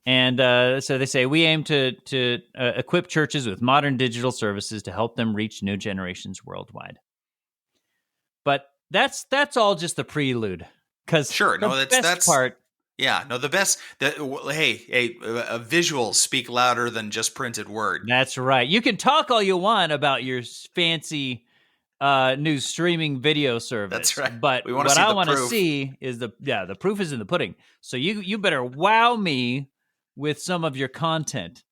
And so they say, we aim to equip churches with modern digital services to help them reach new generations worldwide. But that's all just the prelude. Because that's part. Yeah, no, the best. Visuals speak louder than just printed word. That's right. You can talk all you want about your fancy new streaming video service. That's right. But what I want to see is the proof is in the pudding. So you better wow me with some of your content.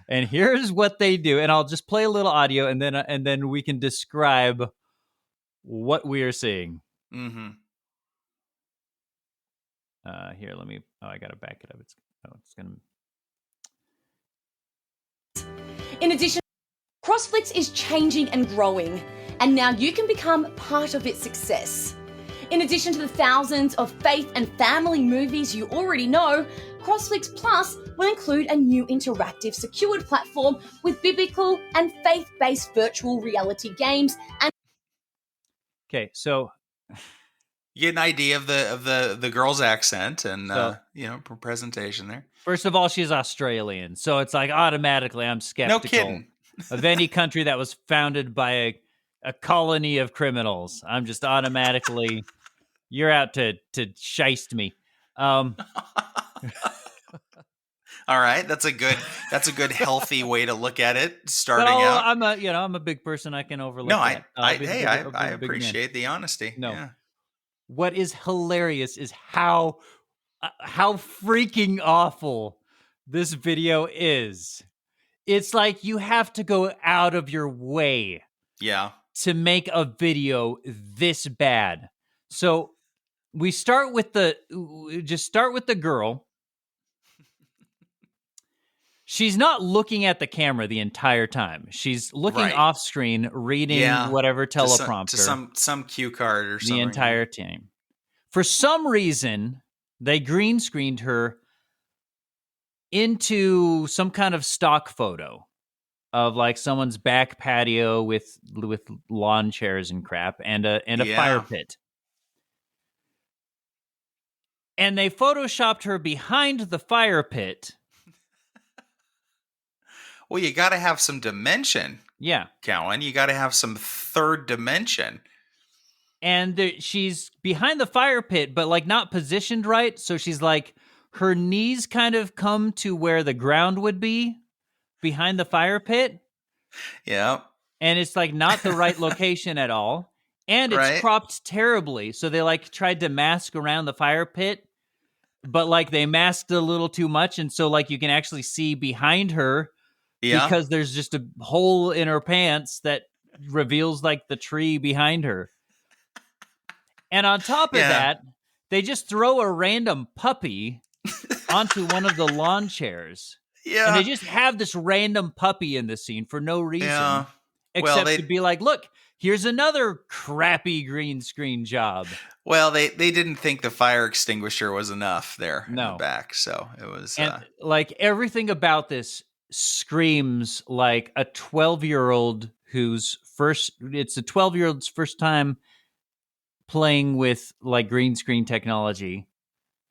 And here's what they do. And I'll just play a little audio, and then we can describe what we are seeing. Mm-hmm. Here, let me. Oh, I gotta back it up. It's gonna. In addition, CrossFlix is changing and growing, and now you can become part of its success. In addition to the thousands of faith and family movies you already know, CrossFlix Plus will include a new interactive secured platform with biblical and faith-based virtual reality games. And okay, so you get an idea of the girl's accent and presentation there. First of all, she's Australian, so it's like automatically I'm skeptical. No kidding. Of any country that was founded by a colony of criminals. I'm just automatically, you're out to shiest me. All right, that's a good healthy way to look at it. Starting out, I'm a big person. I can overlook. No, that. I appreciate the honesty. No, yeah. What is hilarious is how freaking awful this video is. It's like you have to go out of your way, to make a video this bad. So we start with the girl. She's not looking at the camera the entire time. She's looking off screen, reading whatever teleprompter to some cue card or something. The entire time. For some reason, they green screened her into some kind of stock photo of like someone's back patio with lawn chairs and crap and a fire pit. And they photoshopped her behind the fire pit. Well, you got to have some dimension. Yeah. Cowan, you got to have some third dimension. And she's behind the fire pit, but like not positioned right. So she's like, her knees kind of come to where the ground would be behind the fire pit. Yeah. And it's like not the right location at all. And it's cropped terribly. So they like tried to mask around the fire pit, but like they masked a little too much. And so like you can actually see behind her because there's just a hole in her pants that reveals like the tree behind her. And on top of that, they just throw a random puppy onto one of the lawn chairs. Yeah. And they just have this random puppy in the scene for no reason. Except to be like, look, here's another crappy green screen job. Well, they didn't think the fire extinguisher was enough there in the back. So it was... And like everything about this screams like a 12-year-old it's a 12-year-old's first time playing with like green screen technology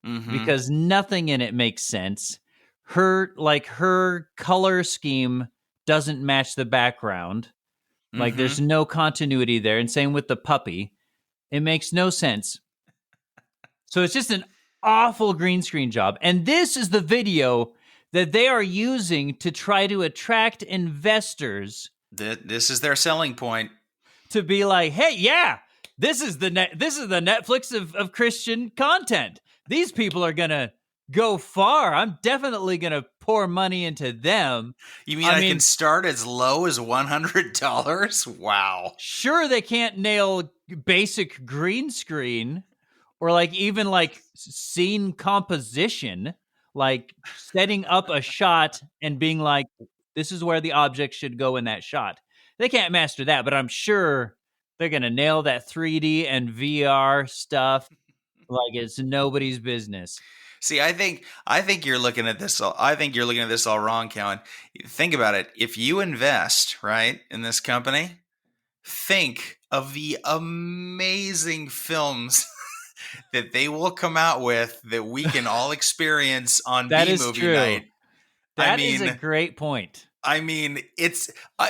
because nothing in it makes sense. Her color scheme doesn't match the background. Like there's no continuity there. And same with the puppy. It makes no sense. So it's just an awful green screen job. And this is the video that they are using to try to attract investors. This is their selling point. To be like, hey, this is the Netflix of Christian content. These people are going to go far. I'm definitely going to pour money into them. You mean I can start as low as $100? Wow. Sure, they can't nail basic green screen or like even like scene composition, like setting up a shot and being like, this is where the object should go in that shot. They can't master that, but I'm sure they're going to nail that 3D and VR stuff like it's nobody's business. See, I think you're looking at this. I think you're looking at this all wrong, Cowan. Think about it. If you invest in this company, think of the amazing films that they will come out with that we can all experience on B-movie night. That is a great point. I mean,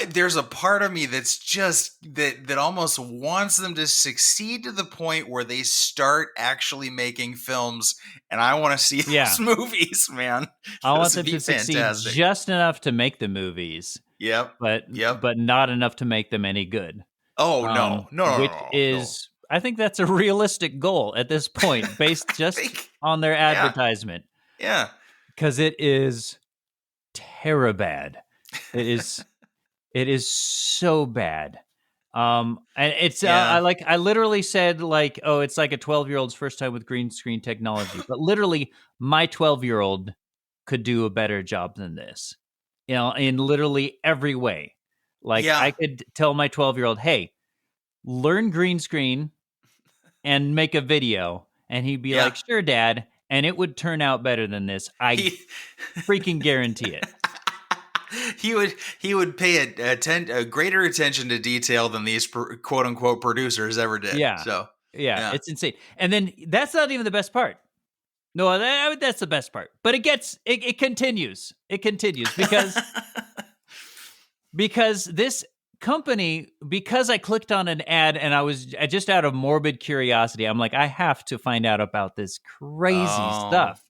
there's a part of me that's just that almost wants them to succeed to the point where they start actually making films, and I want to see those movies, man. I want them to succeed just enough to make the movies. Yep. But not enough to make them any good. Oh, no. I think that's a realistic goal at this point, based just on their advertisement. Yeah. Because it is terribad. It is so bad. And it's I literally said like, oh, it's like a 12-year-old's first time with green screen technology. But literally, my 12-year-old could do a better job than this. In literally every way. Like I could tell my 12-year-old, hey, learn green screen and make a video. And he'd be like, sure, Dad. And it would turn out better than this. I freaking guarantee it. He would pay a greater attention to detail than these quote unquote producers ever did. Yeah. So it's insane. And then that's not even the best part. No, that's the best part. But it continues. It continues because this company, because I clicked on an ad and I just out of morbid curiosity, I'm like, I have to find out about this crazy stuff.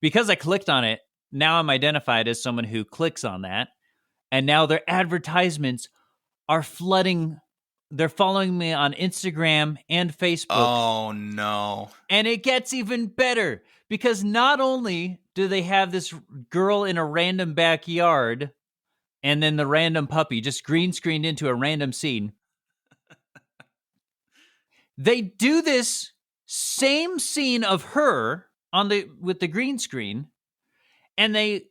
Because I clicked on it, now I'm identified as someone who clicks on that. And now their advertisements are flooding. They're following me on Instagram and Facebook. Oh, no. And it gets even better because not only do they have this girl in a random backyard and then the random puppy just green screened into a random scene. They do this same scene of her with the green screen, and they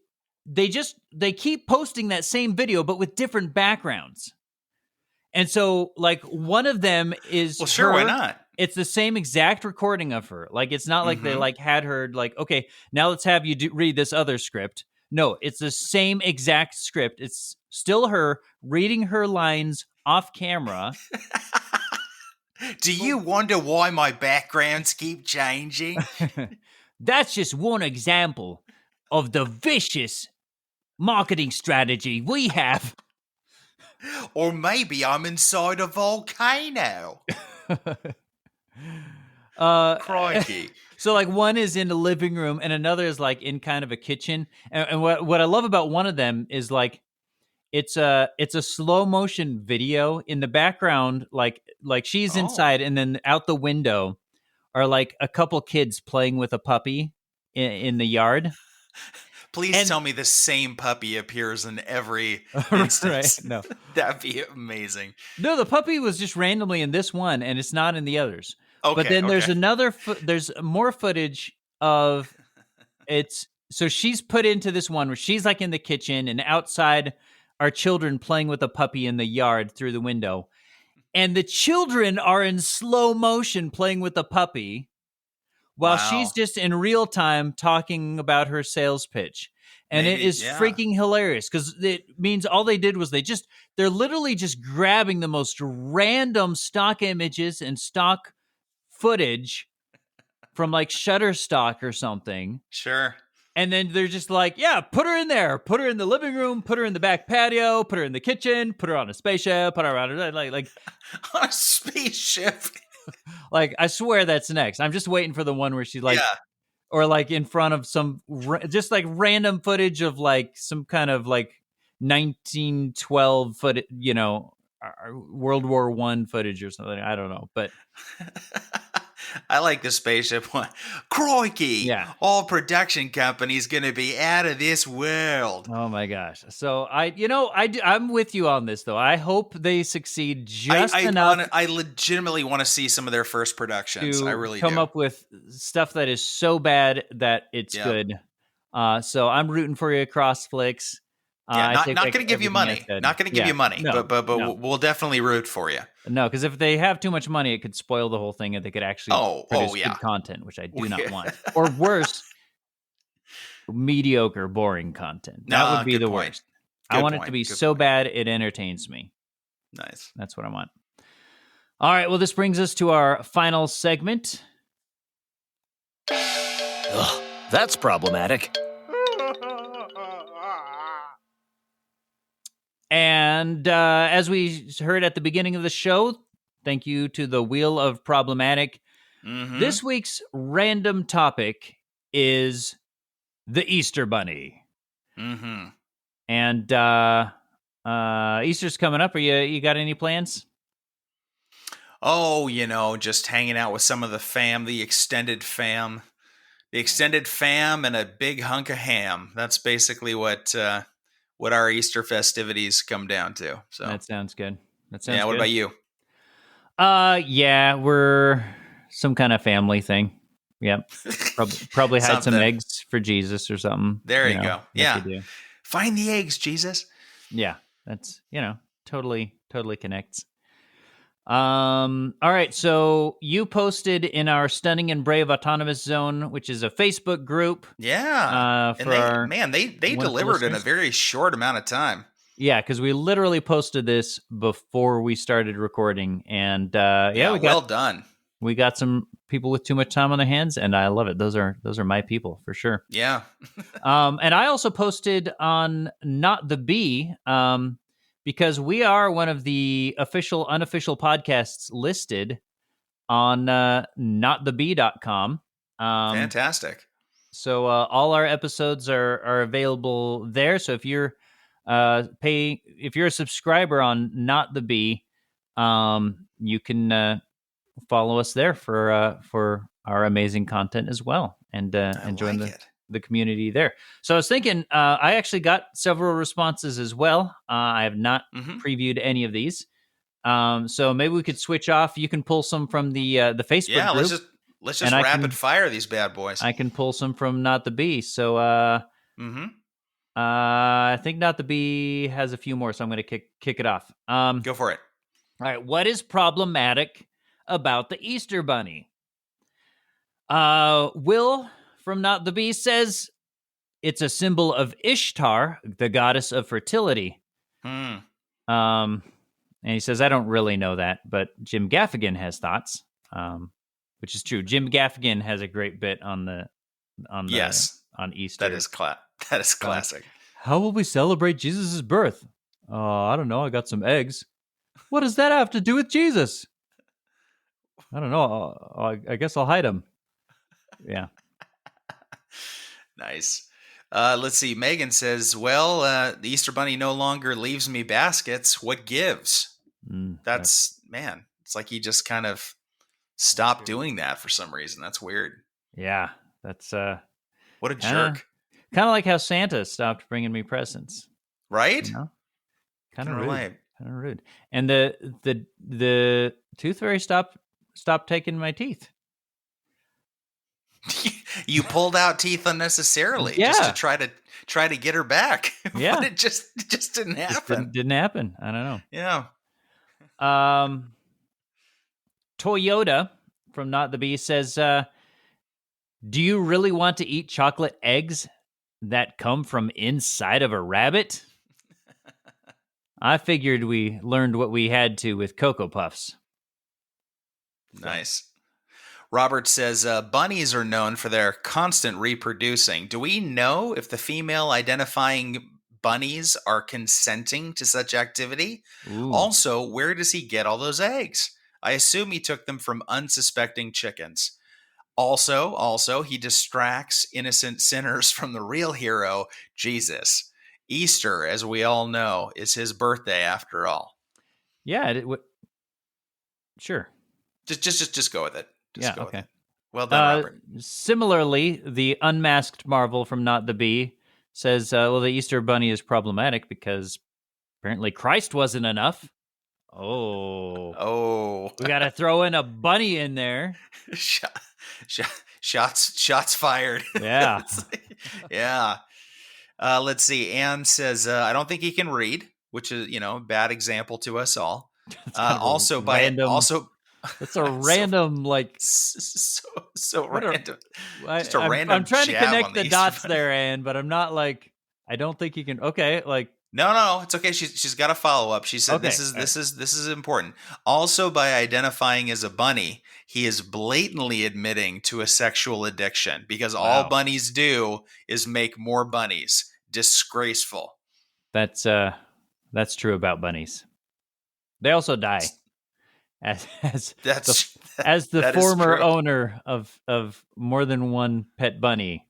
keep posting that same video but with different backgrounds. And so, like, one of them is sure, why not? It's the same exact recording of her. Like, it's not like they like had her like, okay, now let's have you read this other script. No, it's the same exact script. It's still her reading her lines off camera. Do you wonder why my backgrounds keep changing? That's just one example of the vicious marketing strategy we have. Or maybe I'm inside a volcano. Crikey. So like one is in the living room and another is like in kind of a kitchen. And what I love about one of them is like it's a slow motion video in the background, like she's inside and then out the window are like a couple kids playing with a puppy in the yard. Please tell me the same puppy appears in every instance. Right? No. That'd be amazing. No, the puppy was just randomly in this one, and it's not in the others. Okay, but then there's there's more footage of it's. So she's put into this one where she's like in the kitchen, and outside are children playing with a puppy in the yard through the window. And the children are in slow motion playing with the puppy. While she's just in real time talking about her sales pitch. And it is freaking hilarious because it means all they did was they're literally just grabbing the most random stock images and stock footage from like Shutterstock or something. Sure. And then they're just like, yeah, put her in there. Put her in the living room. Put her in the back patio. Put her in the kitchen. Put her on a spaceship. Put her around like on a spaceship. Like, I swear that's next. I'm just waiting for the one where she's like, or like in front of some, just like random footage of like some kind of like 1912 footage, World War I footage or something. I don't know, but. I like the spaceship one. Crikey! Yeah. All production companies going to be out of this world. Oh my gosh! So I'm with you on this though. I hope they succeed just enough. I legitimately want to see some of their first productions. I really come up with stuff that is so bad that it's good. So I'm rooting for you, Crossflix. Not going to give you money. Not going to give you money, but we'll definitely root for you. No, because if they have too much money, it could spoil the whole thing, and they could actually produce good content, which I do not want. Or worse, mediocre, boring content. That would be the worst. I want it to be so bad it entertains me. Nice. That's what I want. All right. Well, this brings us to our final segment. Ugh, that's problematic. And as we heard at the beginning of the show, thank you to the Wheel of Problematic. Mm-hmm. This week's random topic is the Easter Bunny. Mm-hmm. And Easter's coming up. You got any plans? Oh, just hanging out with some of the fam, the extended fam. The extended fam and a big hunk of ham. That's basically what our Easter festivities come down to. So that sounds good. What about you? Yeah, we're some kind of family thing. Yep. Probably had some eggs for Jesus or something. There you go. Yeah. You find the eggs, Jesus. Yeah, that's totally connects. All right, so you posted in our Stunning and Brave Autonomous Zone, which is a Facebook group. Yeah. And they delivered in a very short amount of time. Yeah, because we literally posted this before we started recording. And well done. We got some people with too much time on their hands, and I love it. Those are my people for sure. Yeah. And I also posted on Not the Bee, because we are one of the official, unofficial podcasts listed on notthebee.com. Fantastic. So all our episodes are available there. So if you're if you're a subscriber on Not the Bee, you can follow us there for our amazing content as well, and join the community there. So I was thinking, I actually got several responses as well. I have not previewed any of these. So maybe we could switch off. You can pull some from the Facebook group. Let's just rapid fire these bad boys. I can pull some from Not the Bee. So I think Not the Bee has a few more, so I'm going to kick it off. Go for it. All right. What is problematic about the Easter Bunny? Will from Not the Bee says it's a symbol of Ishtar, the goddess of fertility. And he says, I don't really know that, but Jim Gaffigan has thoughts, which is true. Jim Gaffigan has a great bit on Easter. That is classic. How will we celebrate Jesus' birth? I don't know. I got some eggs. What does that have to do with Jesus? I don't know. I guess I'll hide them. Yeah. Nice. Let's see. Megan says, well, the Easter Bunny no longer leaves me baskets. What gives? It's like he just kind of stopped doing that for some reason. That's weird. Yeah. That's what a jerk. Kind of like how Santa stopped bringing me presents. Right? Kind of rude. And the tooth fairy stopped taking my teeth. You pulled out teeth unnecessarily just to try to get her back. Yeah. But it just didn't happen. Didn't happen. I don't know. Yeah. Toyota from Not the Bee says, do you really want to eat chocolate eggs that come from inside of a rabbit? I figured we learned what we had to with Cocoa Puffs. Nice. Robert says, bunnies are known for their constant reproducing. Do we know if the female identifying bunnies are consenting to such activity? Ooh. Also, where does he get all those eggs? I assume he took them from unsuspecting chickens. Also, he distracts innocent sinners from the real hero, Jesus. Easter, as we all know, is his birthday after all. Yeah, sure. Just go with it. Go with it. Well done, Robert. Similarly, the unmasked Marvel from Not the Bee says, well, the Easter Bunny is problematic because apparently Christ wasn't enough. Oh. We got to throw in a bunny in there. Shots fired. Yeah. Yeah. Let's see. Anne says, I don't think he can read, which is, bad example to us all. It's a random, so random. I'm trying to connect the dots there, Anne, but I'm not I don't think you can. Okay, No, it's okay. She's got a follow up. She said Okay. this is important. Also, by identifying as a bunny, he is blatantly admitting to a sexual addiction because all bunnies do is make more bunnies. Disgraceful. That's true about bunnies. They also die. As the former owner of more than one pet bunny,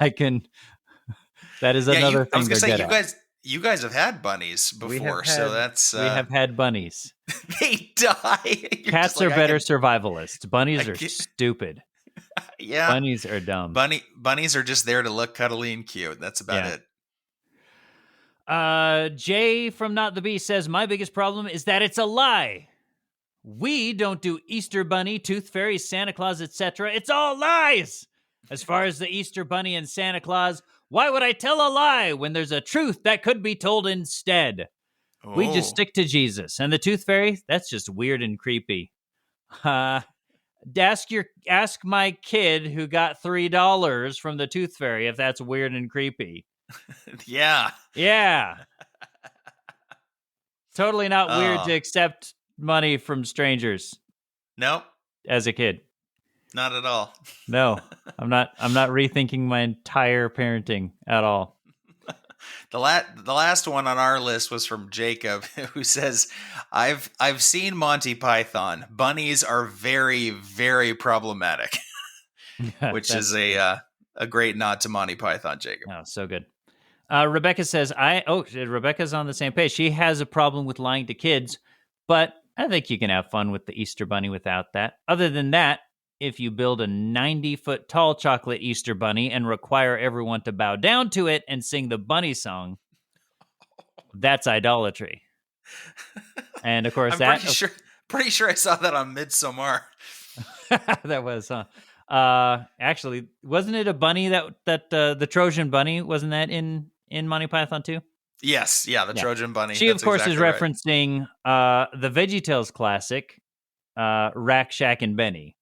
I can. That is another thing. I was going to say, you guys have had bunnies before, so that's we have had bunnies. They die. Cats are better survivalists. Bunnies are stupid. Yeah, bunnies are dumb. Bunnies are just there to look cuddly and cute. That's about it. Jay from Not the Beast says, my biggest problem is that it's a lie. We don't do Easter Bunny, Tooth Fairy, Santa Claus, etc. It's all lies. As far as the Easter Bunny and Santa Claus, why would I tell a lie when there's a truth that could be told instead? Oh. We just stick to Jesus. And the Tooth Fairy, that's just weird and creepy. Ask my kid who got $3 from the Tooth Fairy if that's weird and creepy. Yeah. Totally not weird to accept money from strangers. Nope. As a kid. Not at all. No. I'm not rethinking my entire parenting at all. The last one on our list was from Jacob, who says, I've seen Monty Python. Bunnies are very, very problematic. Which is a great nod to Monty Python, Jacob. Oh, so good. Rebecca says, Rebecca's on the same page. She has a problem with lying to kids, but I think you can have fun with the Easter Bunny without that. Other than that, if you build a 90-foot tall chocolate Easter Bunny and require everyone to bow down to it and sing the bunny song, that's idolatry. And of course, pretty sure I saw that on Midsommar. That was, huh? Actually, wasn't it a bunny that the Trojan bunny, wasn't that in Monty Python too? Yes, the Trojan bunny. She, of course, is referencing the VeggieTales classic, Rack, Shack, and Benny,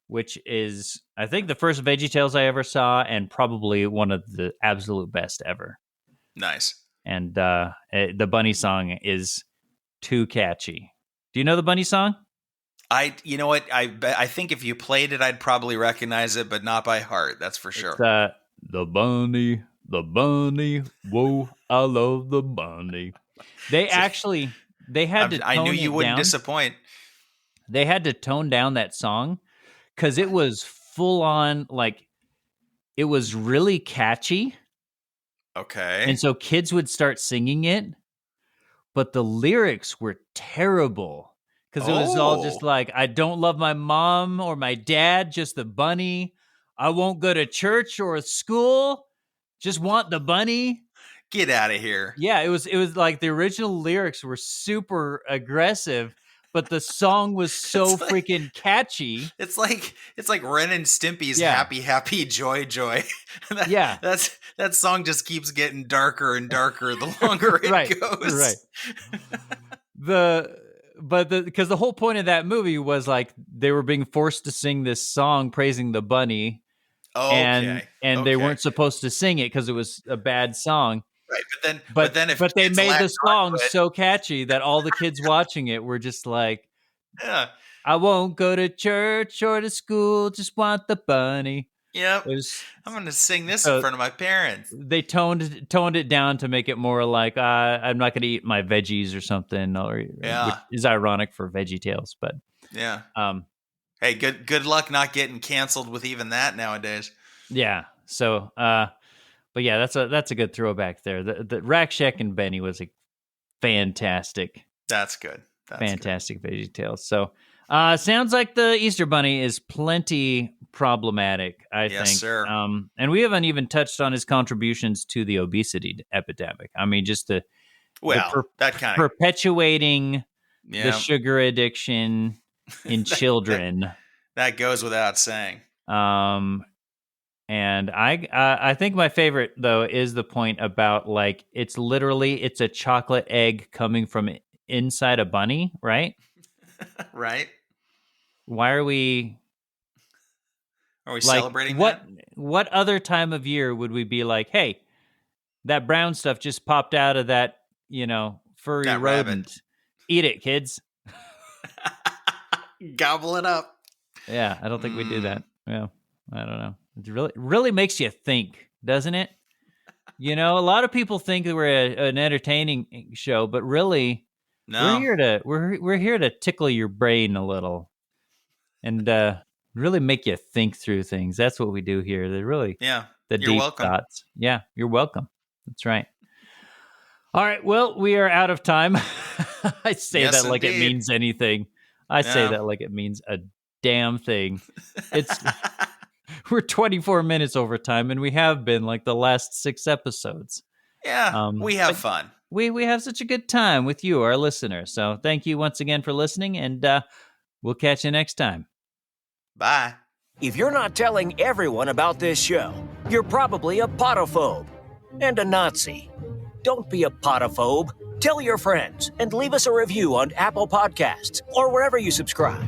which is, I think, the first VeggieTales I ever saw, and probably one of the absolute best ever. Nice. And the bunny song is too catchy. Do you know the bunny song? You know what? I think if you played it, I'd probably recognize it, but not by heart. That's for sure. It's, the bunny, whoa, I love the bunny. They had to. I knew you wouldn't disappoint. They had to tone down that song because it was full on, like, it was really catchy. Okay. And so kids would start singing it, but the lyrics were terrible. Because it was all just like, I don't love my mom or my dad, just the bunny. I won't go to church or school, just want the bunny. Get out of here. Yeah, it was like the original lyrics were super aggressive, but the song was so freaking catchy. It's like Ren and Stimpy's Happy, Happy, Joy, Joy. That song just keeps getting darker and darker the longer it goes. Right. Because the whole point of that movie was like they were being forced to sing this song praising the bunny, and they weren't supposed to sing it because it was a bad song. Right, but they made the song so catchy that all the kids watching it were just like, I won't go to church or to school, just want the bunny. Yep. I'm going to sing this in front of my parents. They toned it down to make it more like, I'm not going to eat my veggies or something, which is ironic for VeggieTales, but hey, good luck not getting canceled with even that nowadays. Yeah. So, but yeah, that's a good throwback there. The Rack, Shack, and Benny was a fantastic. That's good. Fantastic VeggieTales. So, sounds like the Easter Bunny is plenty problematic, I think. Yes, sir. And we haven't even touched on his contributions to the obesity epidemic. I mean, just that kind of perpetuating the sugar addiction in children. That goes without saying. And I think my favorite though is the point about like it's a chocolate egg coming from inside a bunny, right? Right. Why are we celebrating that? What other time of year would we be like, hey, that brown stuff just popped out of that, furry that rodent. Rabbit. Eat it, kids. Gobble it up. Yeah, I don't think we do that. Yeah, I don't know. It really makes you think, doesn't it? A lot of people think that we're an entertaining show, but really, no. we're here to tickle your brain a little, and really make you think through things. That's what we do here. They're really the deep welcome. thoughts. Yeah, you're welcome. That's right. All right. Well, we are out of time. I say that like it means anything. I say that like it means a damn thing. We're 24 minutes over time, and we have been like the last 6 episodes. Yeah, we have fun. We have such a good time with you, our listeners. So thank you once again for listening, and we'll catch you next time. Bye. If you're not telling everyone about this show, you're probably a potophobe and a Nazi. Don't be a potophobe. Tell your friends and leave us a review on Apple Podcasts or wherever you subscribe.